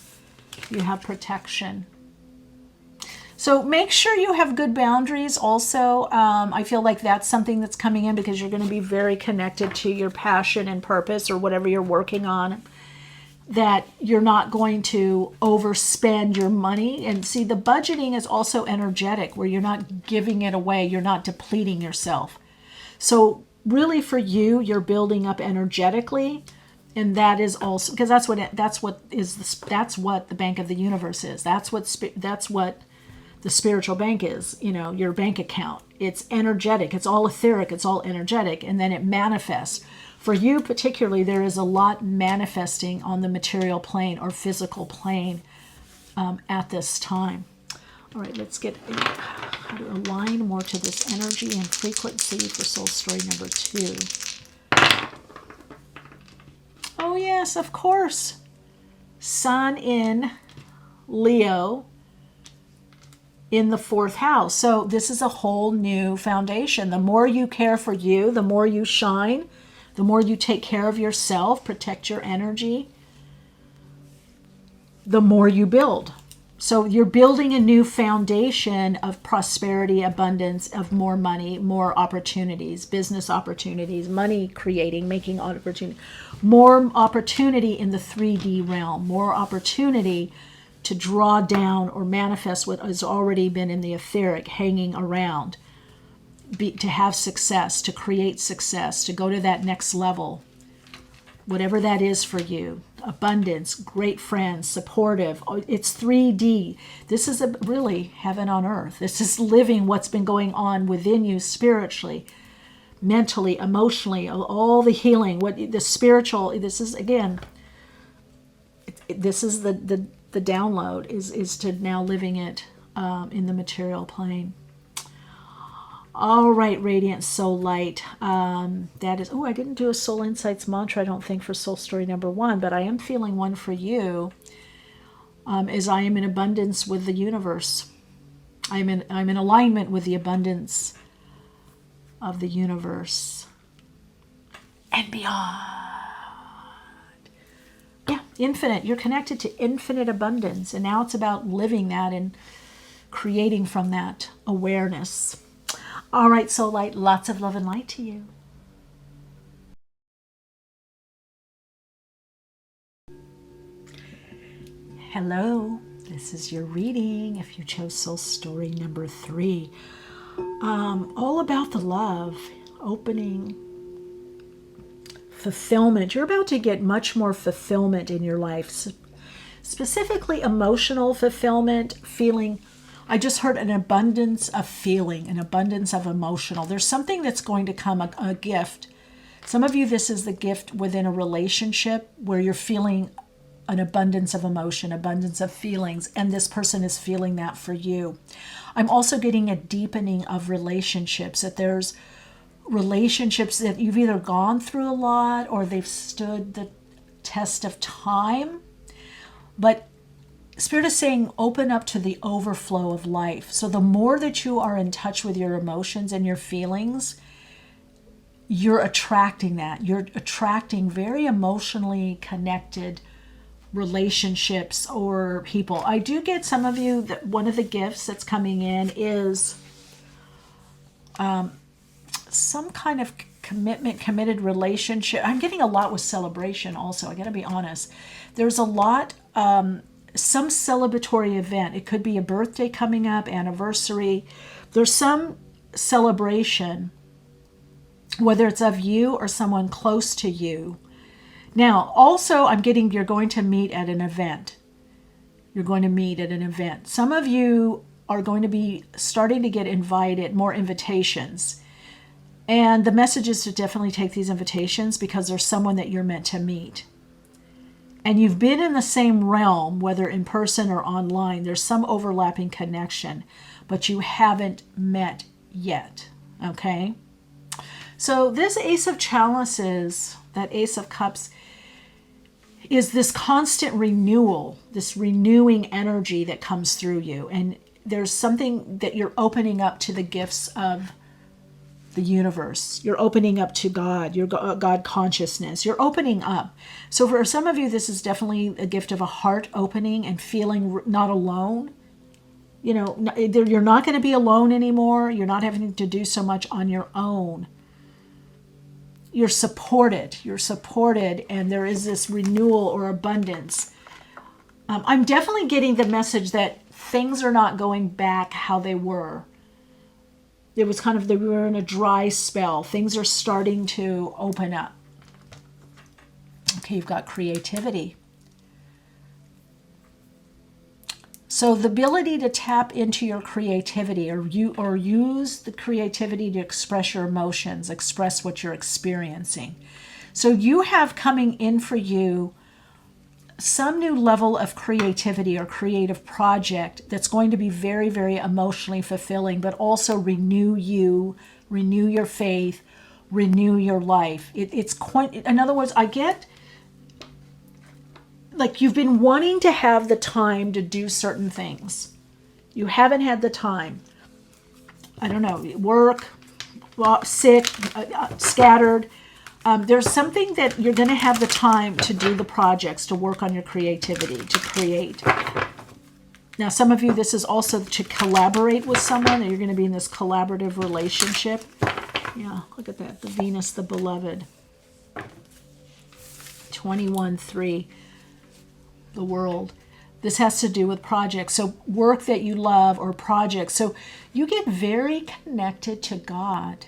You have protection. So make sure you have good boundaries also. I feel like that's something that's coming in because you're going to be very connected to your passion and purpose or whatever you're working on. That you're not going to overspend your money. And see, the budgeting is also energetic, where you're not giving it away. You're not depleting yourself. So really for you, you're building up energetically. And that is also, because that's what the bank of the universe is. That's what the spiritual bank is, you know, your bank account. It's energetic. It's all etheric. It's all energetic. And then it manifests. For you particularly, there is a lot manifesting on the material plane or physical plane at this time. All right, let's get how to align more to this energy and frequency for soul story number 2. Oh yes, of course. Sun in Leo in the 4th house. So this is a whole new foundation. The more you care for you, the more you shine, the more you take care of yourself, protect your energy, the more you build. So you're building a new foundation of prosperity, abundance, of more money, more opportunities, business opportunities, money creating, making opportunity, more opportunity in the 3D realm, more opportunity to draw down or manifest what has already been in the etheric hanging around. To have success, to create success, to go to that next level, whatever that is for you. Abundance, great friends, supportive. It's 3D. This is really heaven on earth. This is living what's been going on within you spiritually, mentally, emotionally, all the healing, what the spiritual. This is again. This is the download is to now living it in the material plane. All right, Radiant Soul Light. That is, I didn't do a Soul Insights mantra, I don't think, for Soul Story number 1, but I am feeling one for you, as I am in abundance with the universe. I'm in alignment with the abundance of the universe and beyond. Yeah, infinite. You're connected to infinite abundance, and now it's about living that and creating from that awareness. All right, Soul Light, lots of love and light to you. Hello, this is your reading if you chose Soul Story number 3. All about the love, opening, fulfillment. You're about to get much more fulfillment in your life, specifically emotional fulfillment, feeling. I just heard an abundance of feeling, an abundance of emotional. There's something that's going to come, a gift. Some of you, this is the gift within a relationship where you're feeling an abundance of emotion, abundance of feelings, and this person is feeling that for you. I'm also getting a deepening of relationships, that there's relationships that you've either gone through a lot or they've stood the test of time. But Spirit is saying open up to the overflow of life. So the more that you are in touch with your emotions and your feelings, you're attracting that. You're attracting very emotionally connected relationships or people. I do get some of you that one of the gifts that's coming in is some kind of committed relationship. I'm getting a lot with celebration also. I got to be honest. There's a lot, some celebratory event. It could be a birthday coming up, anniversary. There's some celebration, whether it's of you or someone close to you. Now, also, I'm getting you're going to meet at an event. You're going to meet at an event. Some of you are going to be starting to get invited, more invitations. And the message is to definitely take these invitations because there's someone that you're meant to meet. And you've been in the same realm, whether in person or online. There's some overlapping connection, but you haven't met yet. Okay? So this Ace of Chalices, that Ace of Cups, is this constant renewal, this renewing energy that comes through you. And there's something that you're opening up to the gifts of the universe. You're opening up to God, your God consciousness. You're opening up. So for some of you, this is definitely a gift of a heart opening and feeling not alone. You know, you're not going to be alone anymore. You're not having to do so much on your own. You're supported, and there is this renewal or abundance. I'm definitely getting the message that things are not going back how they were. It was kind of, we were in a dry spell. Things are starting to open up. Okay, you've got creativity. So the ability to tap into your creativity or use the creativity to express your emotions, express what you're experiencing. So you have coming in for you some new level of creativity or creative project that's going to be very, very emotionally fulfilling, but also renew you, renew your faith, renew your life. It's quite, in other words, I get like you've been wanting to have the time to do certain things. You haven't had the time. I don't know, work, sick, scattered. There's something that you're going to have the time to do the projects, to work on your creativity, to create. Now, some of you, this is also to collaborate with someone, and you're going to be in this collaborative relationship. Yeah, look at that. The Venus, the beloved. 21-3. The world. This has to do with projects. So work that you love or projects. So you get very connected to God,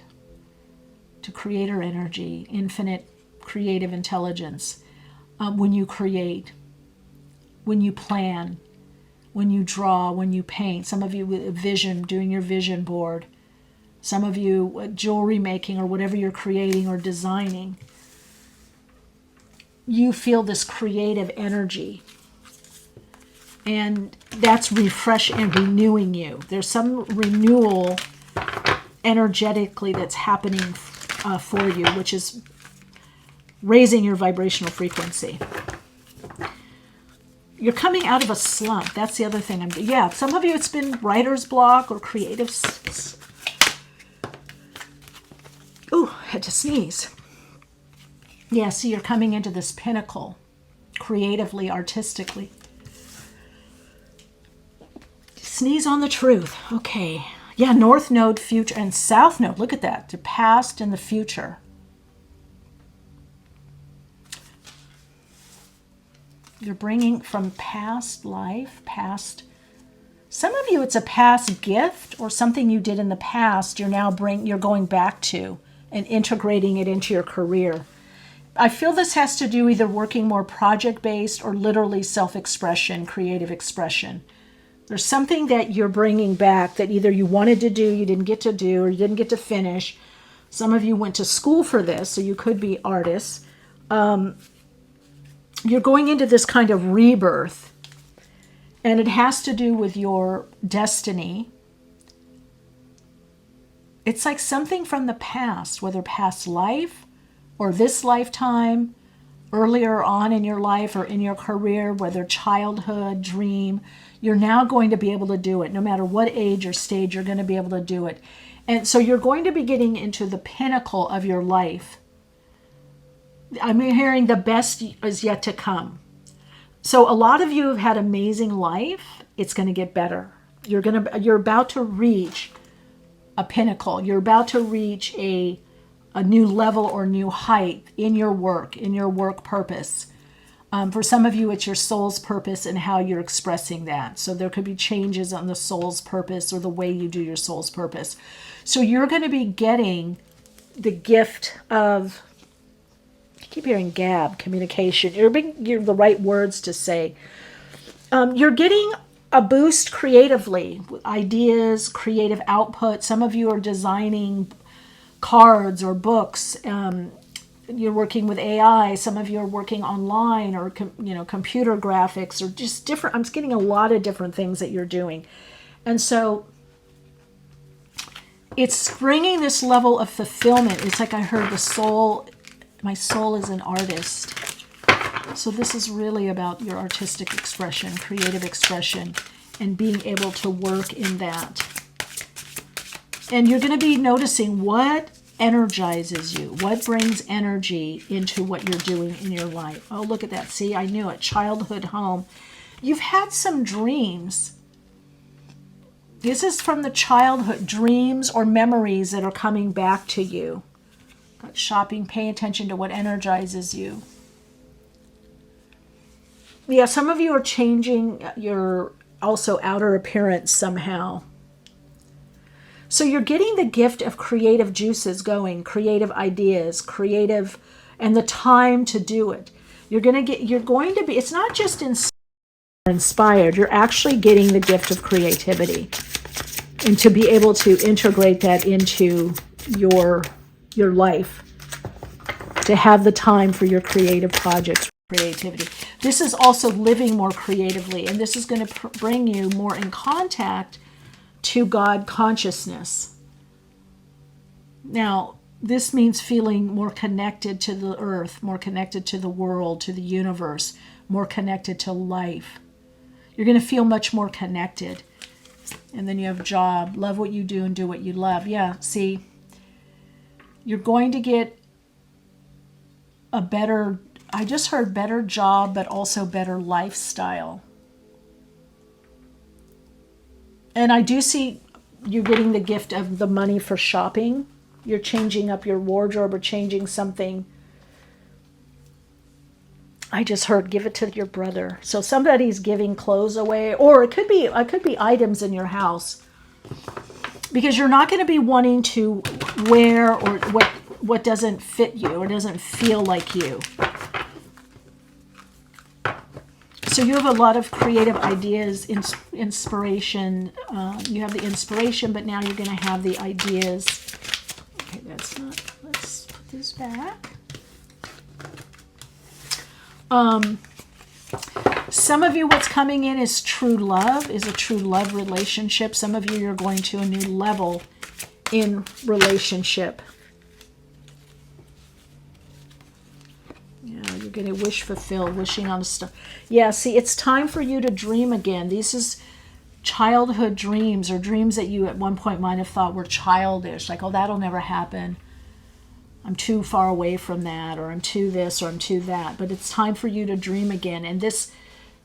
to creator energy, infinite creative intelligence. When you create, when you plan, when you draw, when you paint. Some of you with vision, doing your vision board. Some of you jewelry making or whatever you're creating or designing. You feel this creative energy. And that's refreshing and renewing you. There's some renewal energetically that's happening for you, which is raising your vibrational frequency. You're coming out of a slump. That's the other thing I'm doing. Yeah, some of you it's been writer's block or creative. Ooh, had to sneeze. Yeah, see, you're coming into this pinnacle, creatively, artistically. Sneeze on the truth. Okay. Yeah, North Node, future, and South Node. Look at that. The past and the future. You're bringing from past life, past. Some of you, it's a past gift or something you did in the past. You're going back to and integrating it into your career. I feel this has to do either working more project-based or literally self-expression, creative expression. There's something that you're bringing back that either you wanted to do, you didn't get to do, or you didn't get to finish. Some of you went to school for this, so you could be artists. you're going into this kind of rebirth, and it has to do with your destiny. It's like something from the past, whether past life or this lifetime, earlier on in your life or in your career, whether childhood, dream, you're now going to be able to do it. No matter what age or stage, you're going to be able to do it. And so you're going to be getting into the pinnacle of your life. I'm hearing the best is yet to come. So a lot of you have had amazing life. It's going to get better. You're about to reach a pinnacle. You're about to reach a new level or new height in your work purpose. For some of you, it's your soul's purpose and how you're expressing that. So there could be changes on the soul's purpose or the way you do your soul's purpose. So you're going to be getting the gift of, I keep hearing gab, communication. You're the right words to say. You're getting a boost creatively, ideas, creative output. Some of you are designing cards or books. You're working with AI. Some of you are working online or computer graphics or just different. I'm getting a lot of different things that you're doing. And so it's bringing this level of fulfillment. It's like I heard my soul is an artist. So this is really about your artistic expression, creative expression, and being able to work in that. And you're going to be noticing what energizes you, what brings energy into what you're doing in your life. Oh, look at that. See, I knew it. Childhood home. You've had some dreams. This is from the childhood dreams or memories that are coming back to you. Got shopping. Pay attention to what energizes you. Yeah, some of you are changing your also outer appearance somehow. So you're getting the gift of creative juices going, creative ideas, and the time to do it. You're going to be, it's not just inspired, you're actually getting the gift of creativity. And to be able to integrate that into your life, to have the time for your creative projects, creativity. This is also living more creatively, and this is going to bring you more in contact to God consciousness. Now, this means feeling more connected to the earth, more connected to the world, to the universe, more connected to life. You're going to feel much more connected. And then you have job, love what you do and do what you love. Yeah, see, you're going to get a better, I just heard better job, but also better lifestyle. And I do see you're getting the gift of the money for shopping. You're changing up your wardrobe or changing something. I just heard give it to your brother. So somebody's giving clothes away, or it could be items in your house, because you're not going to be wanting to wear or what doesn't fit you or doesn't feel like you. So you have a lot of creative ideas, inspiration. You have the inspiration, but now you're going to have the ideas. Okay, that's not. Let's put this back. Some of you, what's coming in is true love, is a true love relationship. Some of you, you're going to a new level in relationship. Yeah, you're going to wish fulfilled, wishing on a star. Yeah, see, it's time for you to dream again. These is childhood dreams, or dreams that you at one point might have thought were childish, like, oh, that'll never happen. I'm too far away from that, or I'm too this, or I'm too that. But it's time for you to dream again. And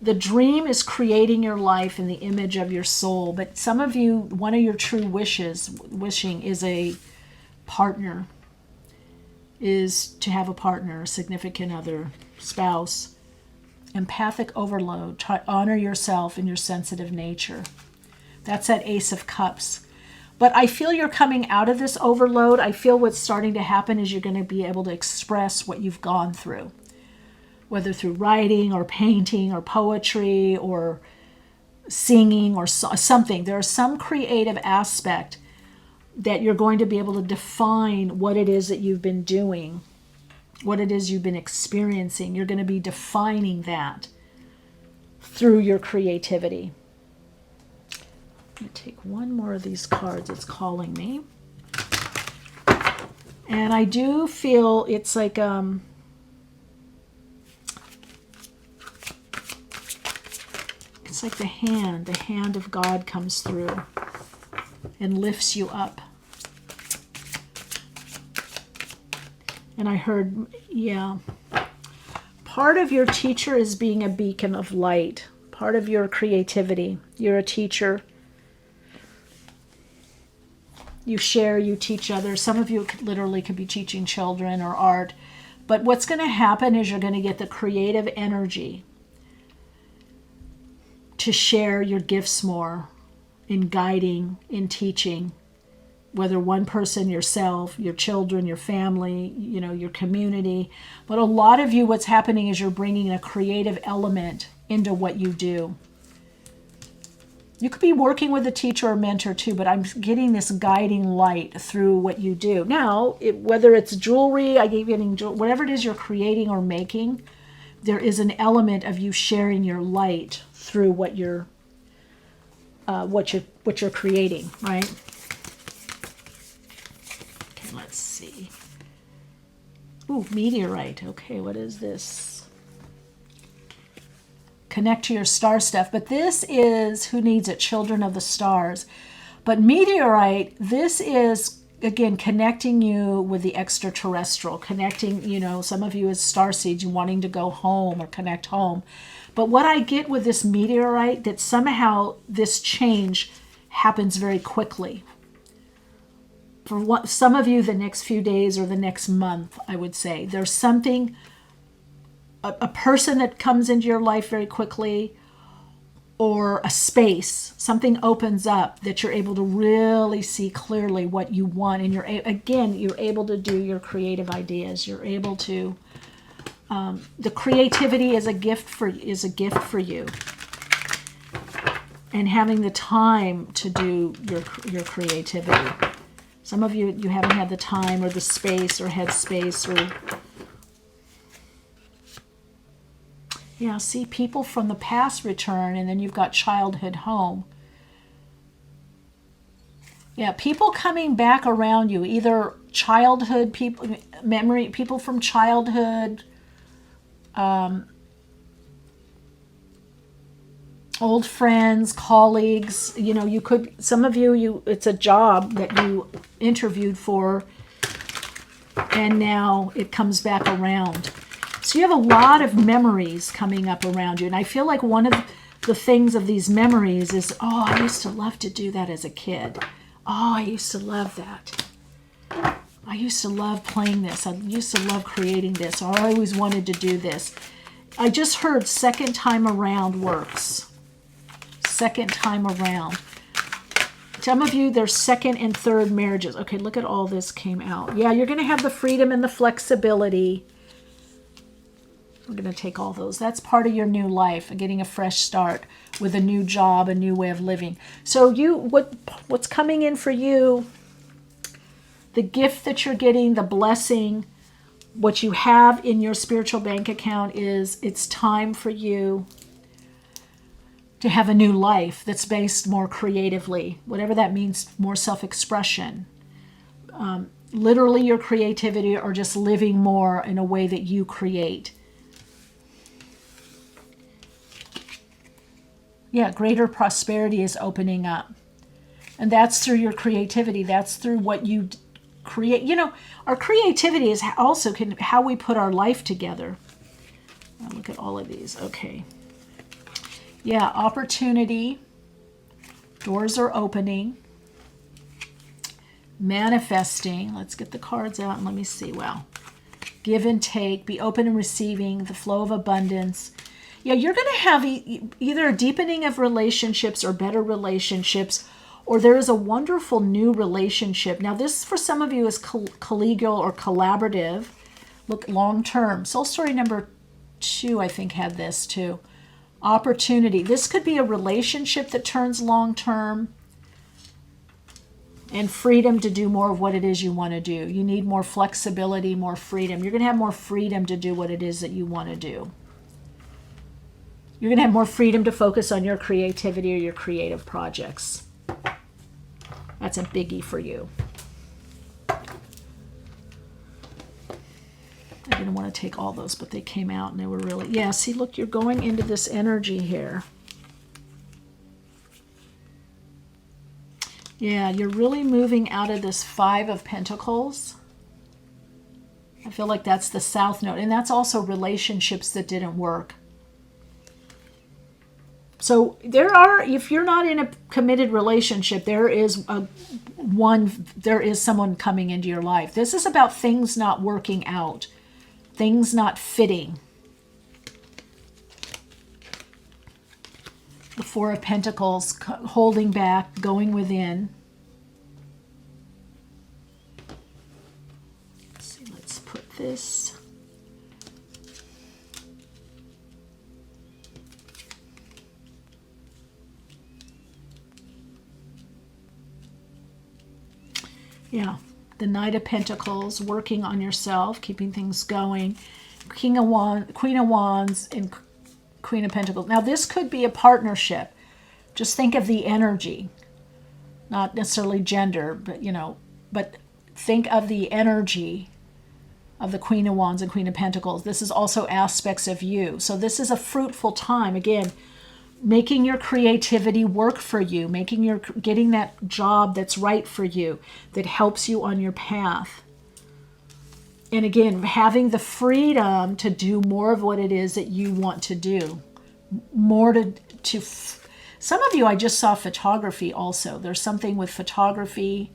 the dream is creating your life in the image of your soul. But some of you, one of your true wishing is a partner, is to have a partner, a significant other, spouse. Empathic overload. Honor yourself and your sensitive nature. That's that Ace of Cups. But I feel you're coming out of this overload. I feel what's starting to happen is you're going to be able to express what you've gone through, whether through writing or painting or poetry or singing or something. There's some creative aspect that you're going to be able to define what it is that you've been doing what it is you've been experiencing. You're going to be defining that through your creativity. I'm going to take one more of these cards. It's calling me. And I do feel it's like it's like the hand of God comes through and lifts you up. And I heard, yeah, part of your teacher is being a beacon of light. Part of your creativity. You're a teacher. You share, you teach others. Some of you literally could be teaching children or art. But what's going to happen is you're going to get the creative energy to share your gifts more in guiding, in teaching, whether one person, yourself, your children, your family, your community. But a lot of you, what's happening is you're bringing a creative element into what you do. You could be working with a teacher or mentor too, but I'm getting this guiding light through what you do. Now, whether it's jewelry, I gave you whatever it is you're creating or making, there is an element of you sharing your light through what you're creating, right? Okay, let's see. Ooh, meteorite. Okay, what is this? Connect to your star stuff. But this is, who needs it? Children of the stars. But meteorite, this is, again, connecting you with the extraterrestrial, connecting, some of you as starseeds, you wanting to go home or connect home. But what I get with this meteorite, that somehow this change happens very quickly. For some of you, the next few days or the next month, I would say. There's something, a person that comes into your life very quickly, or a space, something opens up that you're able to really see clearly what you want. And you're able to do your creative ideas. You're able to, the creativity is a gift for you. And having the time to do your creativity. Some of you haven't had the time or the space or headspace or... Yeah, see, people from the past return, and then you've got childhood home. Yeah, people coming back around you, either childhood people, people from childhood, old friends, colleagues. You could, some of you, it's a job that you interviewed for, and now it comes back around. So you have a lot of memories coming up around you. And I feel like one of the things of these memories is, I used to love to do that as a kid. I used to love that. I used to love playing this. I used to love creating this. I always wanted to do this. I just heard second time around works. Second time around. Some of you, there's second and third marriages. Okay, look at all this came out. Yeah, you're going to have the freedom and the flexibility. We're going to take all those. That's part of your new life, getting a fresh start with a new job, a new way of living. So what's coming in for you, the gift that you're getting, the blessing, what you have in your spiritual bank account is it's time for you to have a new life that's based more creatively, whatever that means, more self-expression. Literally your creativity, or just living more in a way that you create. Yeah, greater prosperity is opening up. And that's through your creativity. That's through what you create. Our creativity is also how we put our life together. Now look at all of these. Okay. Yeah, opportunity. Doors are opening. Manifesting. Let's get the cards out and let me see. Wow. Give and take. Be open and receiving. The flow of abundance. Yeah, you're going to have either a deepening of relationships or better relationships, or there is a wonderful new relationship. Now, this for some of you is collegial or collaborative. Look, long-term. Soul Story number 2, I think, had this too. Opportunity. This could be a relationship that turns long-term. and freedom to do more of what it is you want to do. You need more flexibility, more freedom. You're going to have more freedom to do what it is that you want to do. You're going to have more freedom to focus on your creativity or your creative projects. That's a biggie for you. I didn't want to take all those, but they came out and they were really, yeah, see, look, you're going into this energy here. Yeah, you're really moving out of this Five of Pentacles. I feel like that's the South Node, and that's also relationships that didn't work. So there are, if you're not in a committed relationship, there is someone coming into your life. This is about things not working out, things not fitting. The Four of Pentacles, holding back, going within. Let's see, let's put this. Yeah, the Knight of Pentacles, working on yourself, keeping things going. Queen of Wands, and Queen of Pentacles. Now, this could be a partnership. Just think of the energy, not necessarily gender, but, but think of the energy of the Queen of Wands and Queen of Pentacles. This is also aspects of you. So this is a fruitful time. Again, making your creativity work for you, getting that job that's right for you, that helps you on your path. And again, having the freedom to do more of what it is that you want to do. More to some of you, I just saw photography also. There's something with photography.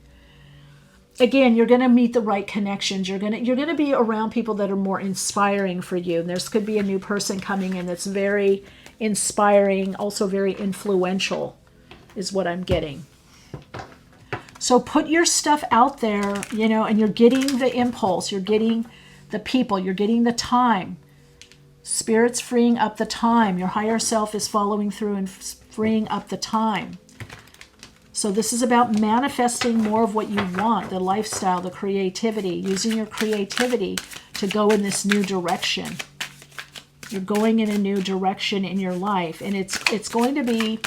Again, you're going to meet the right connections. You're going to be around people that are more inspiring for you. And there could be a new person coming in that's very inspiring, also very influential, is what I'm getting. So put your stuff out there, and you're getting the impulse, you're getting the people, you're getting the time. Spirit's freeing up the time. Your higher self is following through and freeing up the time. So this is about manifesting more of what you want, the lifestyle, the creativity, using your creativity to go in this new direction. You're going in a new direction in your life, and it's going to be,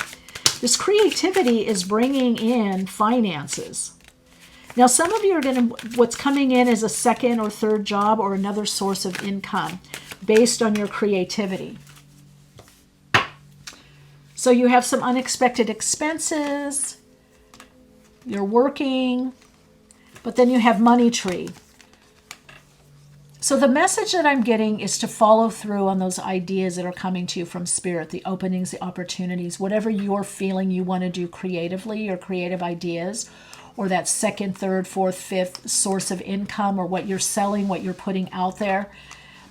this creativity is bringing in finances. Now, some of you are what's coming in is a second or third job or another source of income based on your creativity. So you have some unexpected expenses, you're working, but then you have money tree. So the message that I'm getting is to follow through on those ideas that are coming to you from Spirit, the openings, the opportunities, whatever you're feeling you want to do creatively, your creative ideas, or that second, third, fourth, fifth source of income, or what you're selling, what you're putting out there,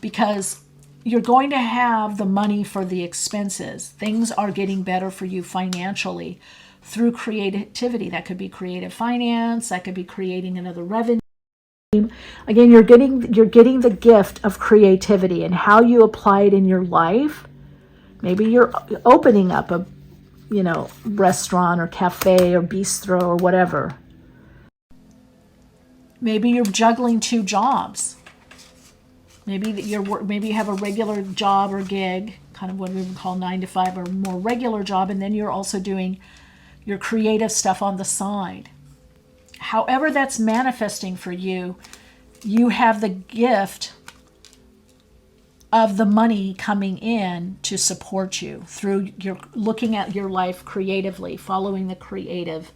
because you're going to have the money for the expenses. Things are getting better for you financially through creativity. That could be creative finance, that could be creating another revenue. Again, you're getting the gift of creativity, and how you apply it in your life. Maybe you're opening up a restaurant or cafe or bistro or whatever. Maybe you're juggling two jobs. Maybe you have a regular job or gig, kind of what we would call 9 to 5, or more regular job, and then you're also doing your creative stuff on the side. However that's manifesting for you, you have the gift of the money coming in to support you through your looking at your life creatively, following the creative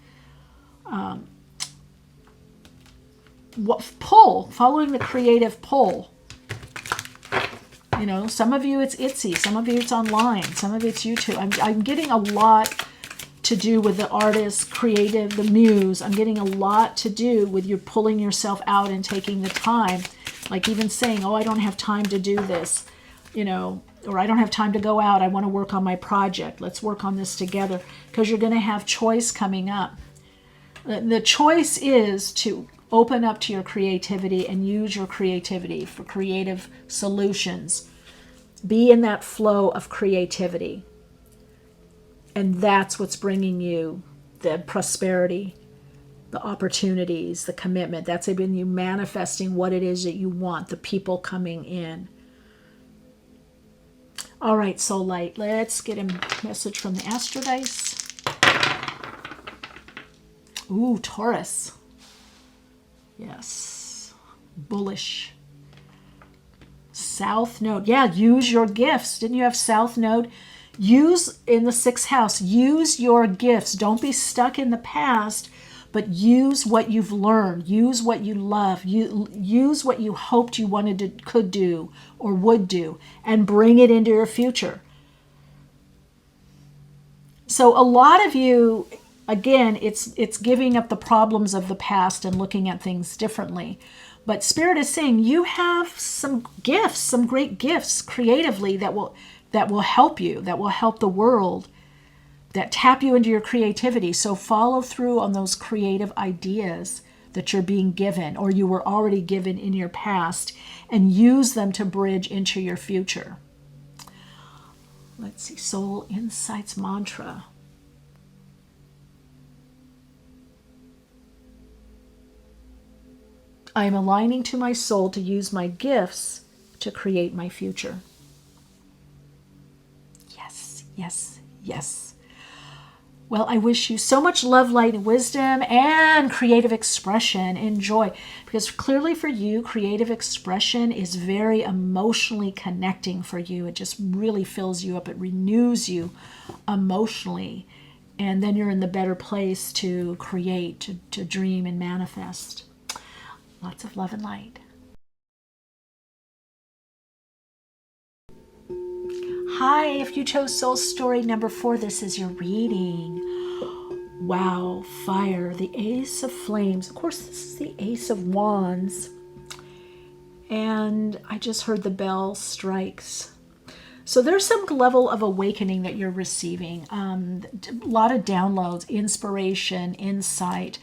following the creative pull. Some of you it's Etsy, some of you it's online, some of it's YouTube. I'm getting a lot to do with the artist, creative, the muse. I'm getting a lot to do with you pulling yourself out and taking the time, like even saying, I don't have time to do this, or I don't have time to go out. I want to work on my project. Let's work on this together, because you're going to have choice coming up. The choice is to open up to your creativity and use your creativity for creative solutions. Be in that flow of creativity. And that's what's bringing you the prosperity the opportunities, the commitment. That's been you manifesting what it is that you want, the people coming in. All right, Soul Light, let's get a message from the Astro Dice. Ooh, Taurus. Yes. Bullish. South Node. Yeah, use your gifts. Didn't you have South Node? Use in the 6th house. Use your gifts. Don't be stuck in the past, but use what you've learned. Use what you love. Use what you hoped you wanted to, could do or would do, and bring it into your future. So a lot of you, again, it's giving up the problems of the past and looking at things differently. But Spirit is saying you have some gifts, some great gifts creatively that will help you, that will help the world, that tap you into your creativity. So follow through on those creative ideas that you're being given or you were already given in your past, and use them to bridge into your future. Let's see, Soul Insights Mantra. I am aligning to my soul to use my gifts to create my future. Yes, yes, yes. Well, I wish you so much love, light, and wisdom, and creative expression. Enjoy. Because clearly for you, creative expression is very emotionally connecting for you. It just really fills you up. It renews you emotionally. And then you're in the better place to create, to dream and manifest. Lots of love and light. Hi, if you chose Soul Story number 4, this is your reading. Wow, fire, the Ace of Flames. Of course, this is the Ace of Wands. And I just heard the bell strikes. So there's some level of awakening that you're receiving. A lot of downloads, inspiration, insight.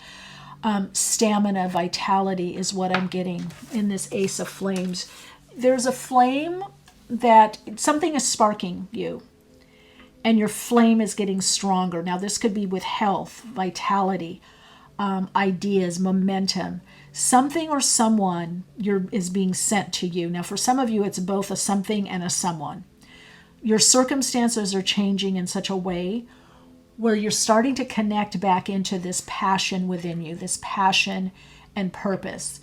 Stamina, vitality is what I'm getting in this Ace of Flames. There's a flame that something is sparking you, and your flame is getting stronger. Now, this could be with health, vitality, ideas, momentum. Something or someone is being sent to you. Now, for some of you, it's both a something and a someone. Your circumstances are changing in such a way where you're starting to connect back into this passion within you, this passion and purpose.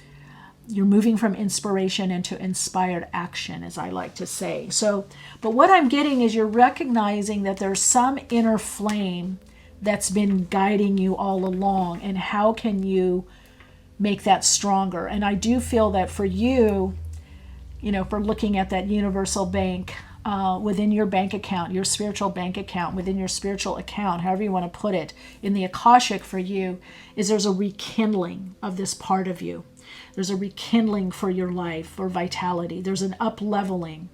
You're moving from inspiration into inspired action, as I like to say. So, but what I'm getting is you're recognizing that there's some inner flame that's been guiding you all along, and how can you make that stronger? And I do feel that for you, for looking at that universal bank, within your bank account, your spiritual bank account, within your spiritual account, however you want to put it, in the Akashic for you, is there's a rekindling of this part of you. There's a rekindling for your life, for vitality. There's an up-leveling.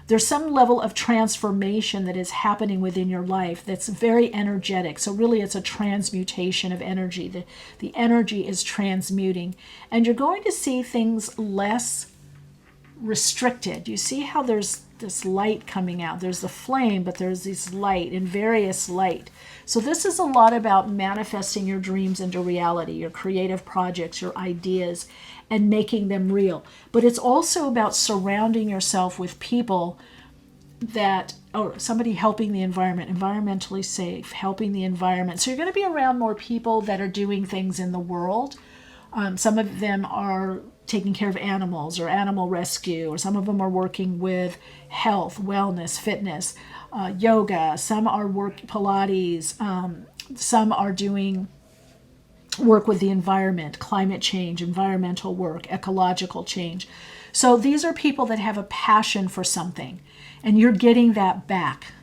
There's some level of transformation that is happening within your life that's very energetic. So really it's a transmutation of energy. The energy is transmuting. And you're going to see things less restricted. You see how there's this light coming out. There's the flame, but there's this light and various light. So this is a lot about manifesting your dreams into reality, your creative projects, your ideas, and making them real. But it's also about surrounding yourself with people somebody helping the environment, environmentally safe, helping the environment. So you're going to be around more people that are doing things in the world. Some of them are taking care of animals or animal rescue, or some of them are working with health, wellness, fitness, yoga. Some are Pilates. Some are doing work with the environment, climate change, environmental work, ecological change. So these are people that have a passion for something, and you're getting that back.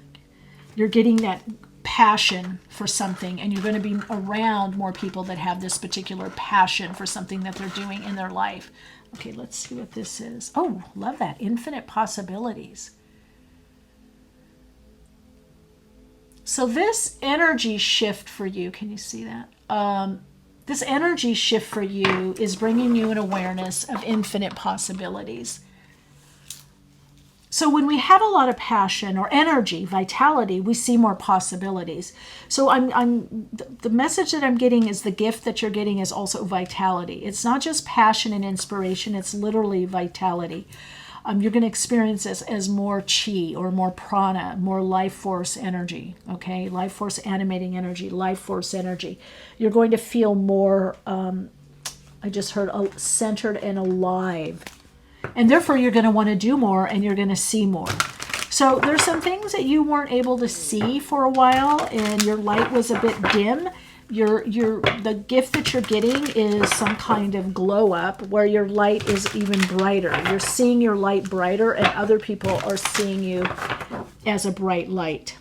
You're getting that passion for something, and you're going to be around more people that have this particular passion for something that they're doing in their life. Okay, let's see what this is. Oh, love that. Infinite possibilities. So this energy shift for you, can you see that? This energy shift for you is bringing you an awareness of infinite possibilities. So when we have a lot of passion or energy, vitality, we see more possibilities. So the message that I'm getting is the gift that you're getting is also vitality. It's not just passion and inspiration, it's literally vitality. You're going to experience this as more chi or more prana, more life force energy, okay? Life force animating energy, life force energy. You're going to feel more, I just heard, centered and alive. And therefore, you're going to want to do more and you're going to see more. So there's some things that you weren't able to see for a while and your light was a bit dim. The gift that you're getting is some kind of glow up where your light is even brighter. You're seeing your light brighter and other people are seeing you as a bright light.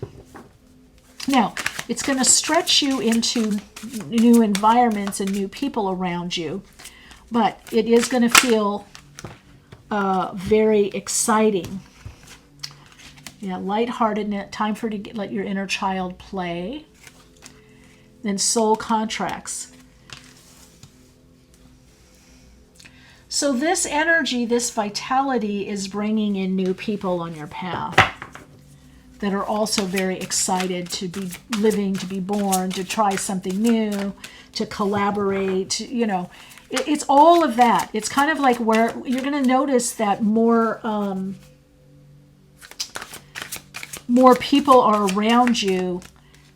Now, it's going to stretch you into new environments and new people around you, but it is going to feel very exciting. Yeah, lighthearted, time for you to let your inner child play. Then soul contracts. So this energy, this vitality is bringing in new people on your path that are also very excited to be living, to be born, to try something new, to collaborate, it's all of that. It's kind of like where you're going to notice that more people are around you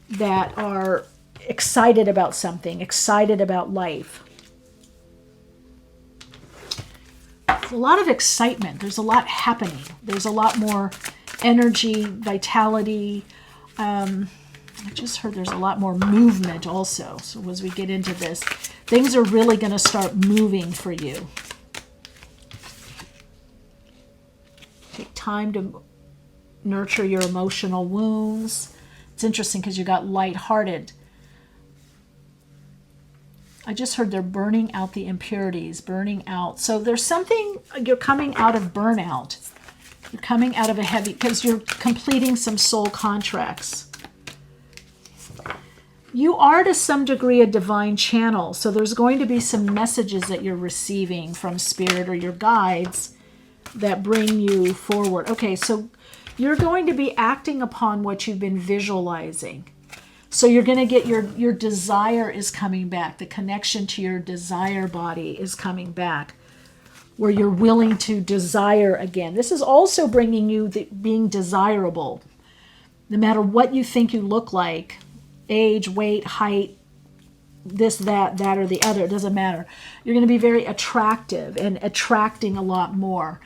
that are excited about something, excited about life. There's a lot of excitement. There's a lot happening. There's a lot more energy, vitality. I just heard there's a lot more movement also. So as we get into this, things are really going to start moving for you. Take time to nurture your emotional wounds. It's interesting because you got lighthearted. I just heard they're burning out the impurities, burning out. So there's something, you're coming out of burnout. You're coming out of a heavy, because you're completing some soul contracts. You are to some degree a divine channel. So there's going to be some messages that you're receiving from spirit or your guides that bring you forward. Okay, so you're going to be acting upon what you've been visualizing. So you're going to get your desire is coming back. The connection to your desire body is coming back, where you're willing to desire again. This is also bringing you being desirable. No matter what you think you look like, age, weight, height, this, that, or the other, it doesn't matter. You're going to be very attractive and attracting a lot more.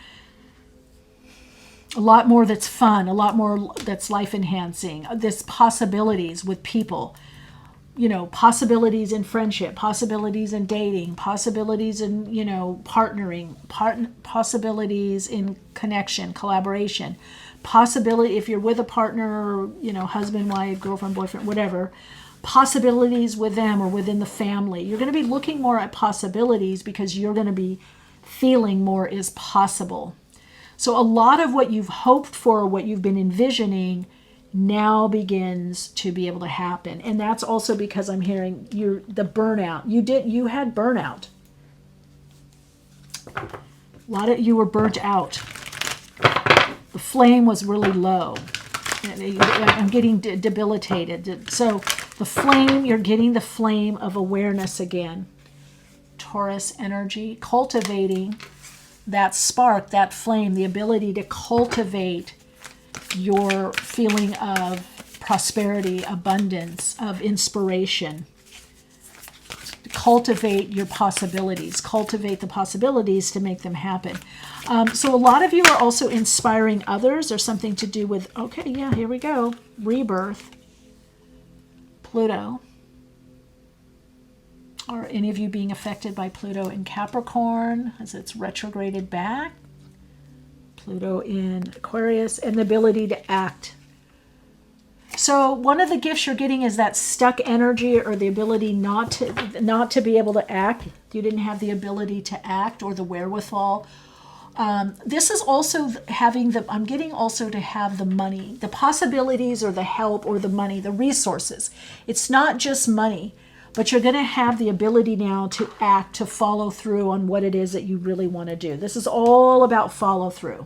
A lot more that's fun, a lot more that's life enhancing. There's possibilities with people, possibilities in friendship, possibilities in dating, possibilities in, partnering, possibilities in connection, collaboration, possibility if you're with a partner, or, husband, wife, girlfriend, boyfriend, whatever, possibilities with them or within the family. You're going to be looking more at possibilities because you're going to be feeling more is possible. So a lot of what you've hoped for, what you've been envisioning, now begins to be able to happen. And that's also because I'm hearing the burnout. You had burnout. A lot of you were burnt out. The flame was really low. I'm getting debilitated. So the flame, you're getting the flame of awareness again. Taurus energy, cultivating that spark, that flame, the ability to cultivate your feeling of prosperity, abundance, of inspiration. Cultivate your possibilities. Cultivate the possibilities to make them happen. So a lot of you are also inspiring others. There's something to do with, okay, yeah, here we go. Rebirth. Pluto. Are any of you being affected by Pluto in Capricorn as it's retrograded back? Pluto in Aquarius, and the ability to act. So one of the gifts you're getting is that stuck energy or the ability not to be able to act. You didn't have the ability to act or the wherewithal. This is also I'm getting also to have the money, the possibilities or the help or the money, the resources. It's not just money. But you're going to have the ability now to act, to follow through on what it is that you really want to do. This is all about follow through.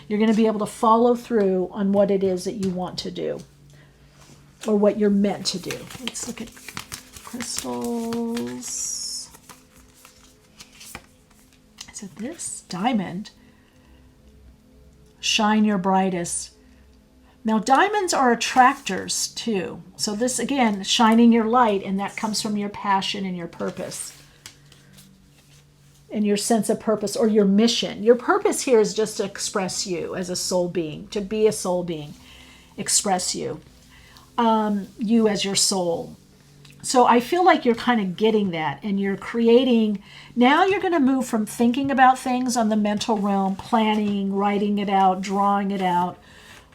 You're going to be able to follow through on what it is that you want to do or what you're meant to do. Let's look at crystals. Is it this? Diamond. Shine your brightest. Now, diamonds are attractors too. So this, again, shining your light, and that comes from your passion and your purpose and your sense of purpose or your mission. Your purpose here is just to express you as a soul being, to be a soul being, express you, you as your soul. So I feel like you're kind of getting that, and you're creating. Now you're going to move from thinking about things on the mental realm, planning, writing it out, drawing it out,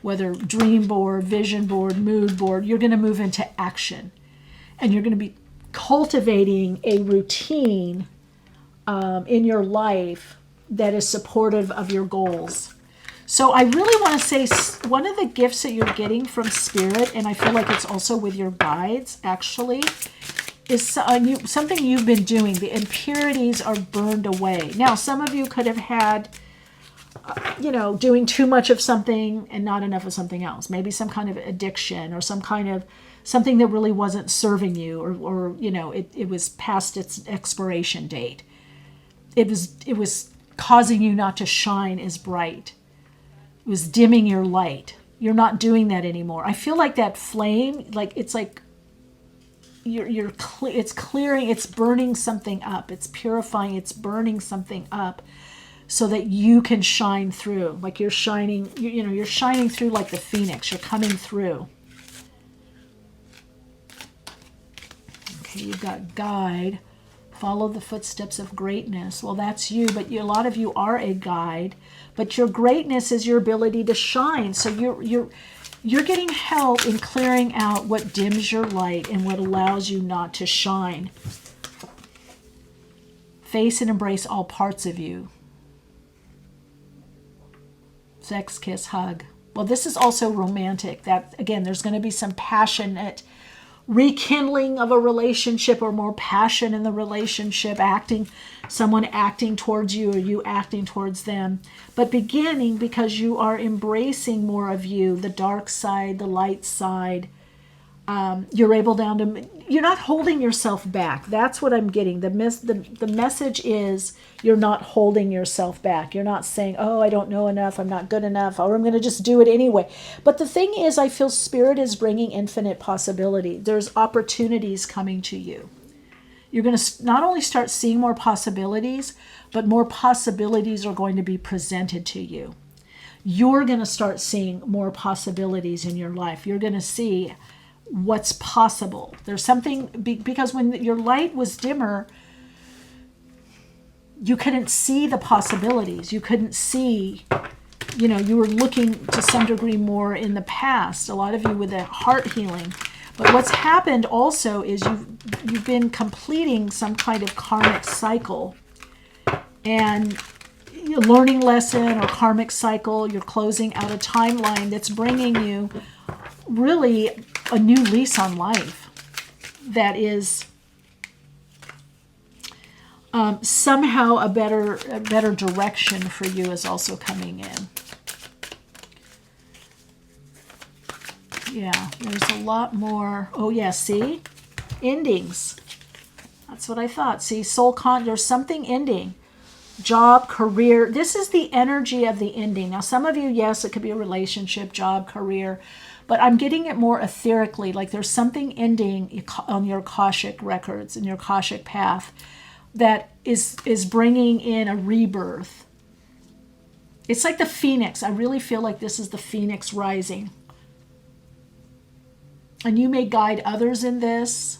whether dream board, vision board, mood board. You're going to move into action, and you're going to be cultivating a routine in your life that is supportive of your goals. So I really want to say one of the gifts that you're getting from Spirit, and I feel like it's also with your guides actually, is something you've been doing. The impurities are burned away. Now, some of you could have had, doing too much of something and not enough of something else. Maybe some kind of addiction or some kind of something that really wasn't serving you, or it was past its expiration date. It was causing you not to shine as bright. It was dimming your light. You're not doing that anymore. I feel like that flame, it's clearing, it's burning something up. It's purifying, it's burning something up so that you can shine through. Like you're shining, you're shining through like the phoenix. You're coming through. Okay, you've got guide. Follow the footsteps of greatness. Well, that's you, but a lot of you are a guide. But your greatness is your ability to shine. So you're getting help in clearing out what dims your light and what allows you not to shine. Face and embrace all parts of you. Sex, kiss, hug. Well, this is also romantic. That, again, there's going to be some passionate rekindling of a relationship, or more passion in the relationship, someone acting towards you or you acting towards them. But beginning because you are embracing more of you, the dark side, the light side. You're able you're not holding yourself back. That's what I'm getting. The message is you're not holding yourself back. You're not saying, oh, I don't know enough, I'm not good enough, or I'm going to just do it anyway. But the thing is, I feel Spirit is bringing infinite possibility. There's opportunities coming to you. You're going to not only start seeing more possibilities, but more possibilities are going to be presented to you. You're going to start seeing more possibilities in your life. You're going to see what's possible. There's something, because when your light was dimmer, you couldn't see the possibilities. You couldn't see, you were looking to some degree more in the past, a lot of you with the heart healing. But what's happened also is you've been completing some kind of karmic cycle, and learning lesson or karmic cycle, you're closing out a timeline that's bringing you really a new lease on life that is somehow a better direction for you is also coming in. Yeah, there's a lot more. Oh yeah, see? Endings. That's what I thought. See, there's something ending. Job, career. This is the energy of the ending. Now, some of you, yes, it could be a relationship, job, career. But I'm getting it more etherically, like there's something ending on your Akashic records and your Akashic path that is bringing in a rebirth. It's like the phoenix. I really feel like this is the phoenix rising. And you may guide others in this.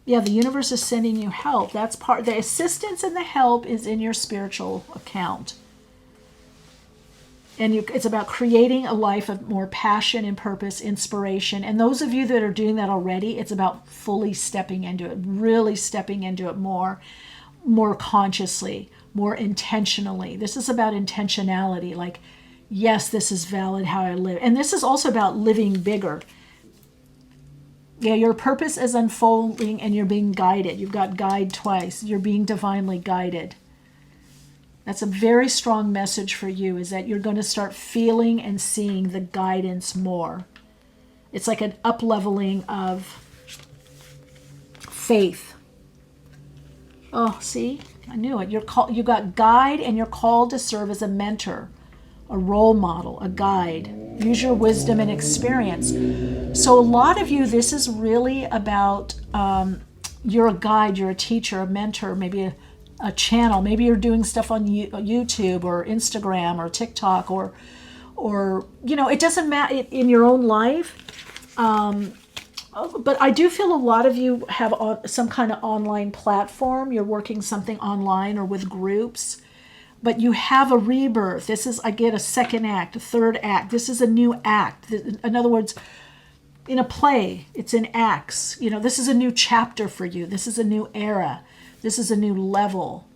Yeah, the universe is sending you help. That's the assistance and the help is in your spiritual account. And it's about creating a life of more passion and purpose, inspiration. And those of you that are doing that already, it's about fully stepping into it, really stepping into it more consciously, more intentionally. This is about intentionality. Like, yes, this is valid how I live. And this is also about living bigger. Yeah, your purpose is unfolding and you're being guided. You've got guide twice. You're being divinely guided. That's a very strong message for you, is that you're going to start feeling and seeing the guidance more. It's like an up-leveling of faith. Oh, see? I knew it. You got guide, and you're called to serve as a mentor, a role model, a guide. Use your wisdom and experience. So a lot of you, this is really about, you're a guide, you're a teacher, a mentor, maybe a channel. Maybe you're doing stuff on YouTube or Instagram or TikTok or it doesn't matter in your own life. But I do feel a lot of you have some kind of online platform. You're working something online or with groups, but you have a rebirth. This is, I get a second act, a third act. This is a new act. In other words, in a play, it's in acts. This is a new chapter for you. This is a new era. This is a new level.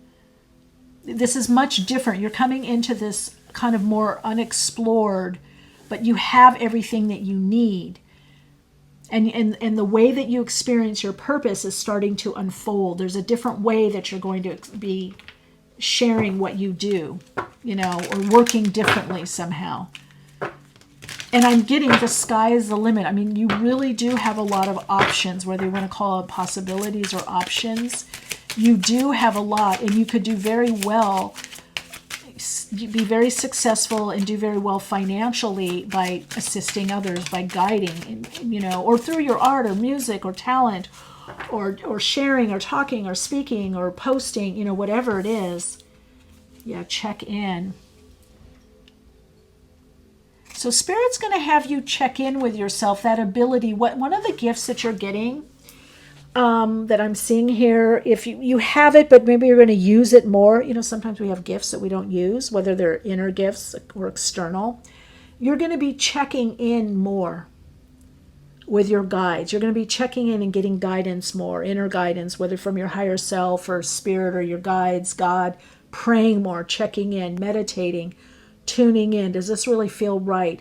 This is much different. You're coming into this kind of more unexplored, but you have everything that you need. And the way that you experience your purpose is starting to unfold. There's a different way that you're going to be sharing what you do, or working differently somehow. And I'm getting the sky is the limit. I mean, you really do have a lot of options, whether you want to call it possibilities or options. You do have a lot, and you could do very well, be very successful and do very well financially by assisting others, by guiding, or through your art or music or talent or sharing or talking or speaking or posting, whatever it is. Yeah, check in. So Spirit's going to have you check in with yourself, that ability. One of the gifts that you're getting, that I'm seeing here, if you have it, but maybe you're going to use it more. Sometimes we have gifts that we don't use, whether they're inner gifts or external. You're going to be checking in more with your guides. You're going to be checking in and getting guidance more, inner guidance, whether from your higher self or spirit or your guides, God, praying more, checking in, meditating, tuning in. Does this really feel right?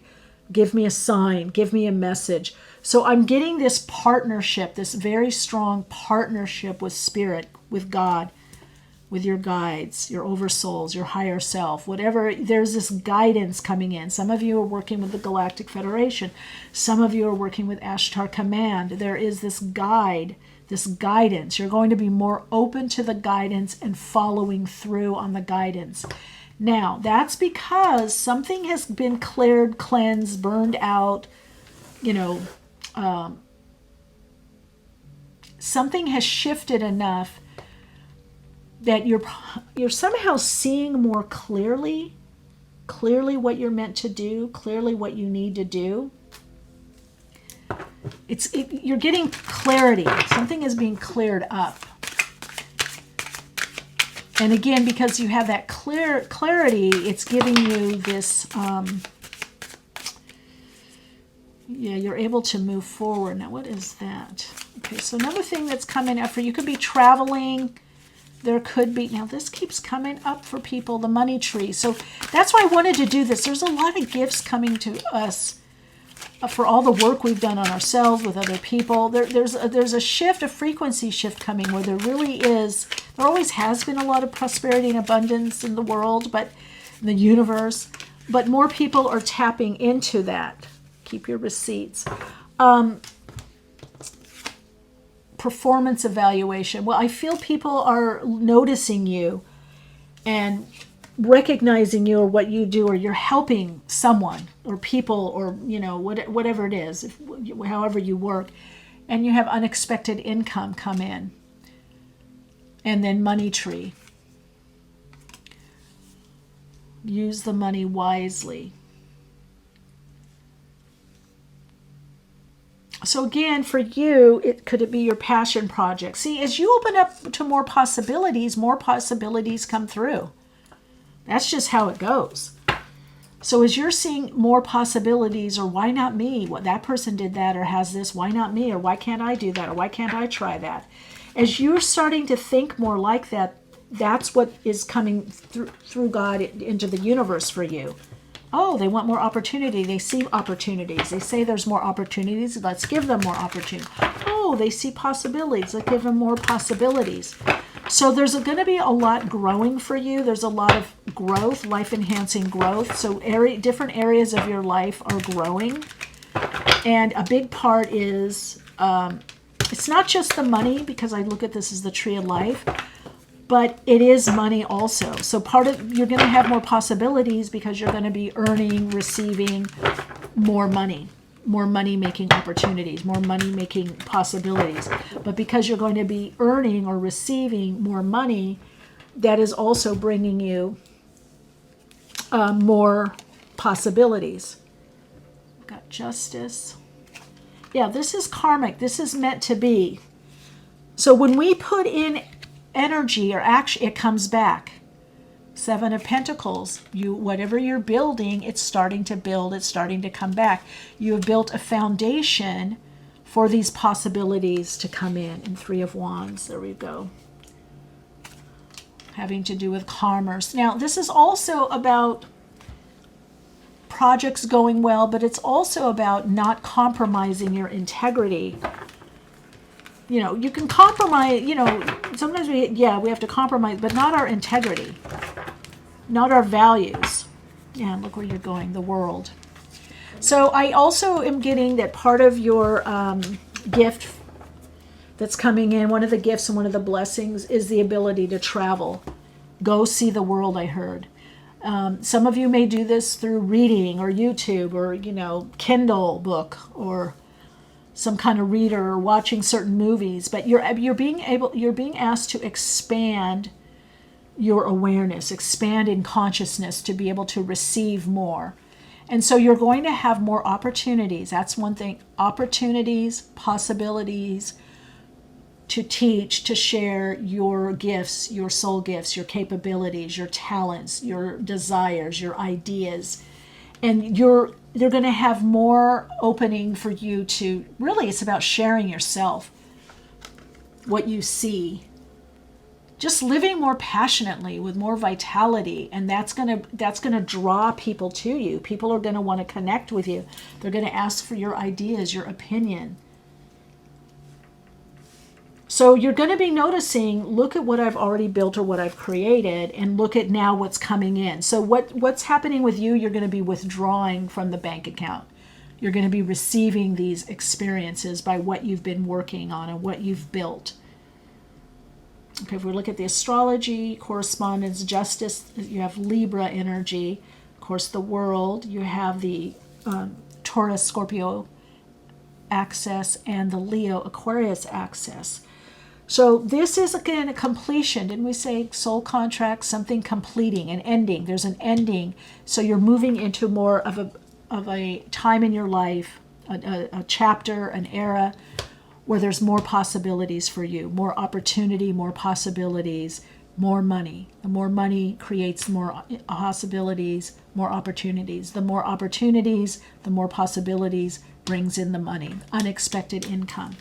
Give me a sign, give me a message. So I'm getting this partnership, this very strong partnership with Spirit, with God, with your guides, your oversouls, your higher self, whatever. There's this guidance coming in. Some of you are working with the Galactic Federation. Some of you are working with Ashtar Command. There is this guide, this guidance. You're going to be more open to the guidance and following through on the guidance. Now, that's because something has been cleared, cleansed, burned out, something has shifted enough that you're somehow seeing more clearly what you're meant to do, clearly what you need to do. You're getting clarity. Something is being cleared up. And again, because you have that clarity, it's giving you this, you're able to move forward. Now, what is that? Okay, so another thing that's coming up for you could be traveling. There could be, now this keeps coming up for people, the money tree. So that's why I wanted to do this. There's a lot of gifts coming to us for all the work we've done on ourselves with other people. There's a shift, a frequency shift coming where there always has been a lot of prosperity and abundance in the world, but in the universe, but more people are tapping into that. Keep your receipts. Performance evaluation. Well, I feel people are noticing you and recognizing you or what you do, or you're helping someone or people, or whatever it is, however you work, and you have unexpected income come in. And then money tree. Use the money wisely. So again, for you, could it be your passion project? See, as you open up to more possibilities come through. That's just how it goes. So as you're seeing more possibilities, or why not me? What, that person did that or has this, why not me? Or why can't I do that? Or why can't I try that? As you're starting to think more like that, that's what is coming through God into the universe for you. Oh, they want more opportunity. They see opportunities. They say there's more opportunities. Let's give them more opportunity. Oh, they see possibilities. Let's give them more possibilities. So there's going to be a lot growing for you. There's a lot of growth, life-enhancing growth. So different areas of your life are growing. And a big part is, it's not just the money, because I look at this as the tree of life, but it is money also. So you're going to have more possibilities because you're going to be earning, receiving more money-making opportunities, more money-making possibilities. But because you're going to be earning or receiving more money, that is also bringing you more possibilities. We've got justice. Yeah, this is karmic. This is meant to be. So when we put in energy or action, it comes back. Seven of Pentacles, whatever you're building, it's starting to build, it's starting to come back. You have built a foundation for these possibilities to come in. And Three of Wands, there we go. Having to do with commerce. Now, this is also about projects going well, but it's also about not compromising your integrity. You know, you can compromise, sometimes we have to compromise, but not our integrity, not our values. Yeah, look where you're going, the world. So I also am getting that part of your gift that's coming in, one of the gifts and one of the blessings is the ability to travel. Go see the world, I heard. Some of you may do this through reading or YouTube or, Kindle book or some kind of reader or watching certain movies, but you're being asked to expand your awareness, expand in consciousness to be able to receive more. And so you're going to have more opportunities. That's one thing. Opportunities, possibilities to teach, to share your gifts, your soul gifts, your capabilities, your talents, your desires, your ideas. And they're going to have more opening for you to, really it's about sharing yourself, what you see, just living more passionately with more vitality, and that's going to draw people to you. People are going to want to connect with you. They're going to ask for your ideas, your opinion. So you're going to be noticing, look at what I've already built or what I've created, and look at now what's coming in. So what's happening with you, you're going to be withdrawing from the bank account. You're going to be receiving these experiences by what you've been working on and what you've built. Okay, if we look at the astrology, correspondence, justice, you have Libra energy. Of course, the world, you have the Taurus, Scorpio axis and the Leo, Aquarius axis. So this is, again, a completion. Didn't we say soul contract, something completing, an ending? There's an ending. So you're moving into more of a time in your life, a chapter, an era, where there's more possibilities for you, more opportunity, more possibilities, more money. The more money creates more possibilities, more opportunities. The more opportunities, the more possibilities brings in the money, unexpected income.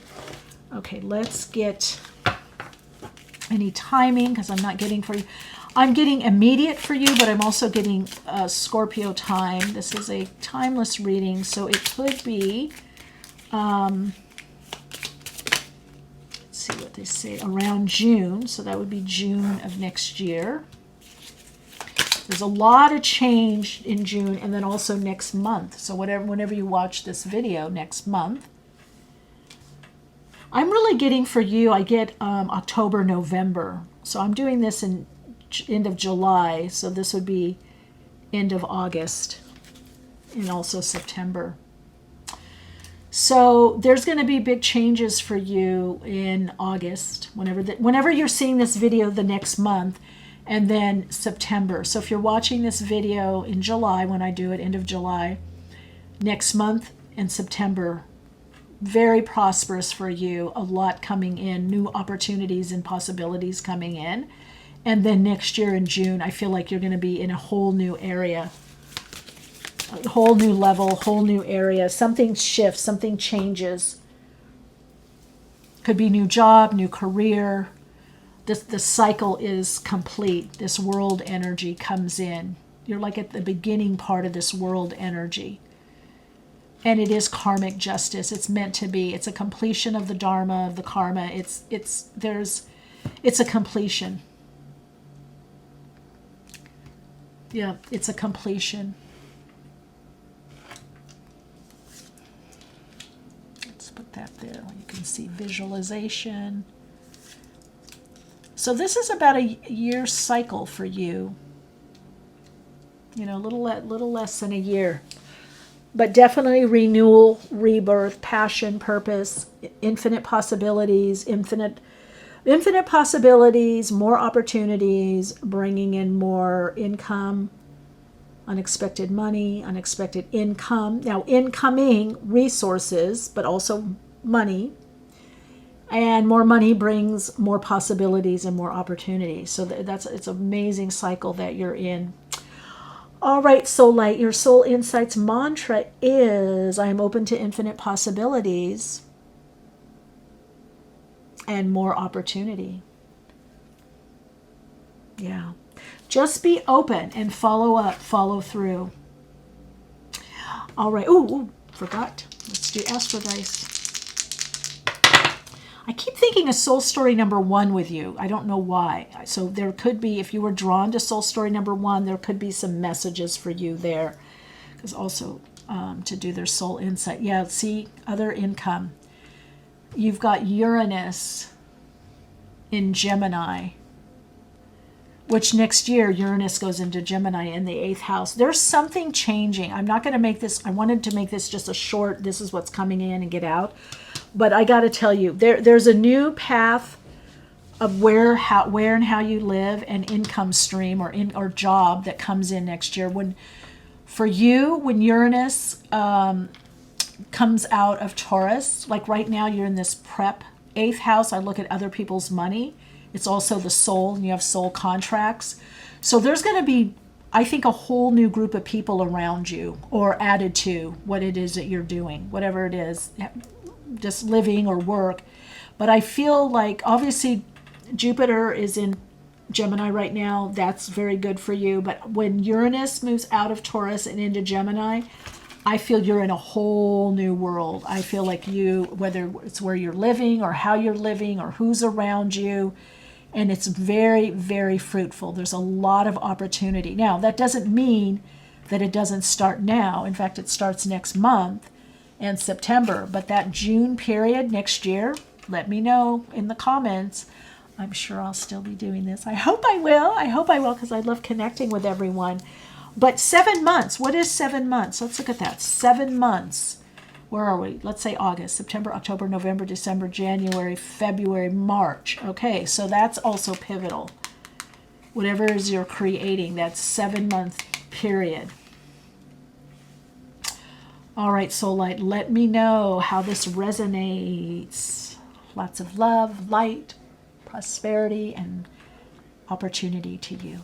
Okay, let's get any timing, because I'm not getting for you. I'm getting immediate for you, but I'm also getting Scorpio time. This is a timeless reading, so it could be, let's see what they say, around June. So that would be June of next year. There's a lot of change in June, and then also next month. So whenever you watch this video next month, I'm really getting for you, I get October, November. So I'm doing this in end of July. So this would be end of August and also September. So there's going to be big changes for you in August, whenever you're seeing this video the next month, and then September. So if you're watching this video in July, when I do it, end of July, next month and September, very prosperous for you, a lot coming in, new opportunities and possibilities coming in. And then next year in June, I feel like you're going to be in a whole new area, a whole new level, whole new area. Something shifts, something changes. Could be new job, new career. The cycle is complete. This world energy comes in. You're like at the beginning part of this world energy. And it is karmic justice. It's meant to be. It's a completion of the dharma, of the karma. It's a completion. Yeah, it's a completion. Let's put that there. You can see visualization. So this is about a year cycle for you. You know, a little less than a year. But definitely renewal, rebirth, passion, purpose, infinite possibilities, infinite possibilities, more opportunities, bringing in more income, unexpected money, unexpected income. Now, incoming resources, but also money. And more money brings more possibilities and more opportunities. So it's an amazing cycle that you're in. All right, Soul Light, your Soul Insights mantra is, I am open to infinite possibilities and more opportunity. Yeah. Just be open and follow up, follow through. All right. Ooh, forgot. Let's do Astro Dice. I keep thinking of Soul Story number 1 with you. I don't know why. So there could be, if you were drawn to Soul Story number 1, there could be some messages for you there. Because also to do their soul insight. Yeah, see, other income. You've got Uranus in Gemini, which next year Uranus goes into Gemini in the 8th house. There's something changing. I'm not going to make this, I wanted to make this just a short, this is what's coming in and get out. But I got to tell you, there's a new path of where and how you live, and income stream or job that comes in next year. When Uranus comes out of Taurus, like right now you're in this prep 8th house. I look at other people's money. It's also the soul, and you have soul contracts. So there's going to be, I think, a whole new group of people around you, or added to what it is that you're doing, whatever it is, just living or work. But I feel like, obviously, Jupiter is in Gemini right now. That's very good for you. But when Uranus moves out of Taurus and into Gemini, I feel you're in a whole new world. I feel like you, whether it's where you're living or how you're living or who's around you, and it's very, very fruitful. There's a lot of opportunity. Now, that doesn't mean that it doesn't start now. In fact, it starts next month and September. But that June period next year, let me know in the comments. I'm sure I'll still be doing this. I hope I will. I hope I will, because I love connecting with everyone. But 7 months. What is 7 months? Let's look at that. 7 months. Where are we? Let's say August, September, October, November, December, January, February, March. Okay, so that's also pivotal. Whatever it is you're creating, that's 7-month period. All right, Soul Light, let me know how this resonates. Lots of love, light, prosperity, and opportunity to you.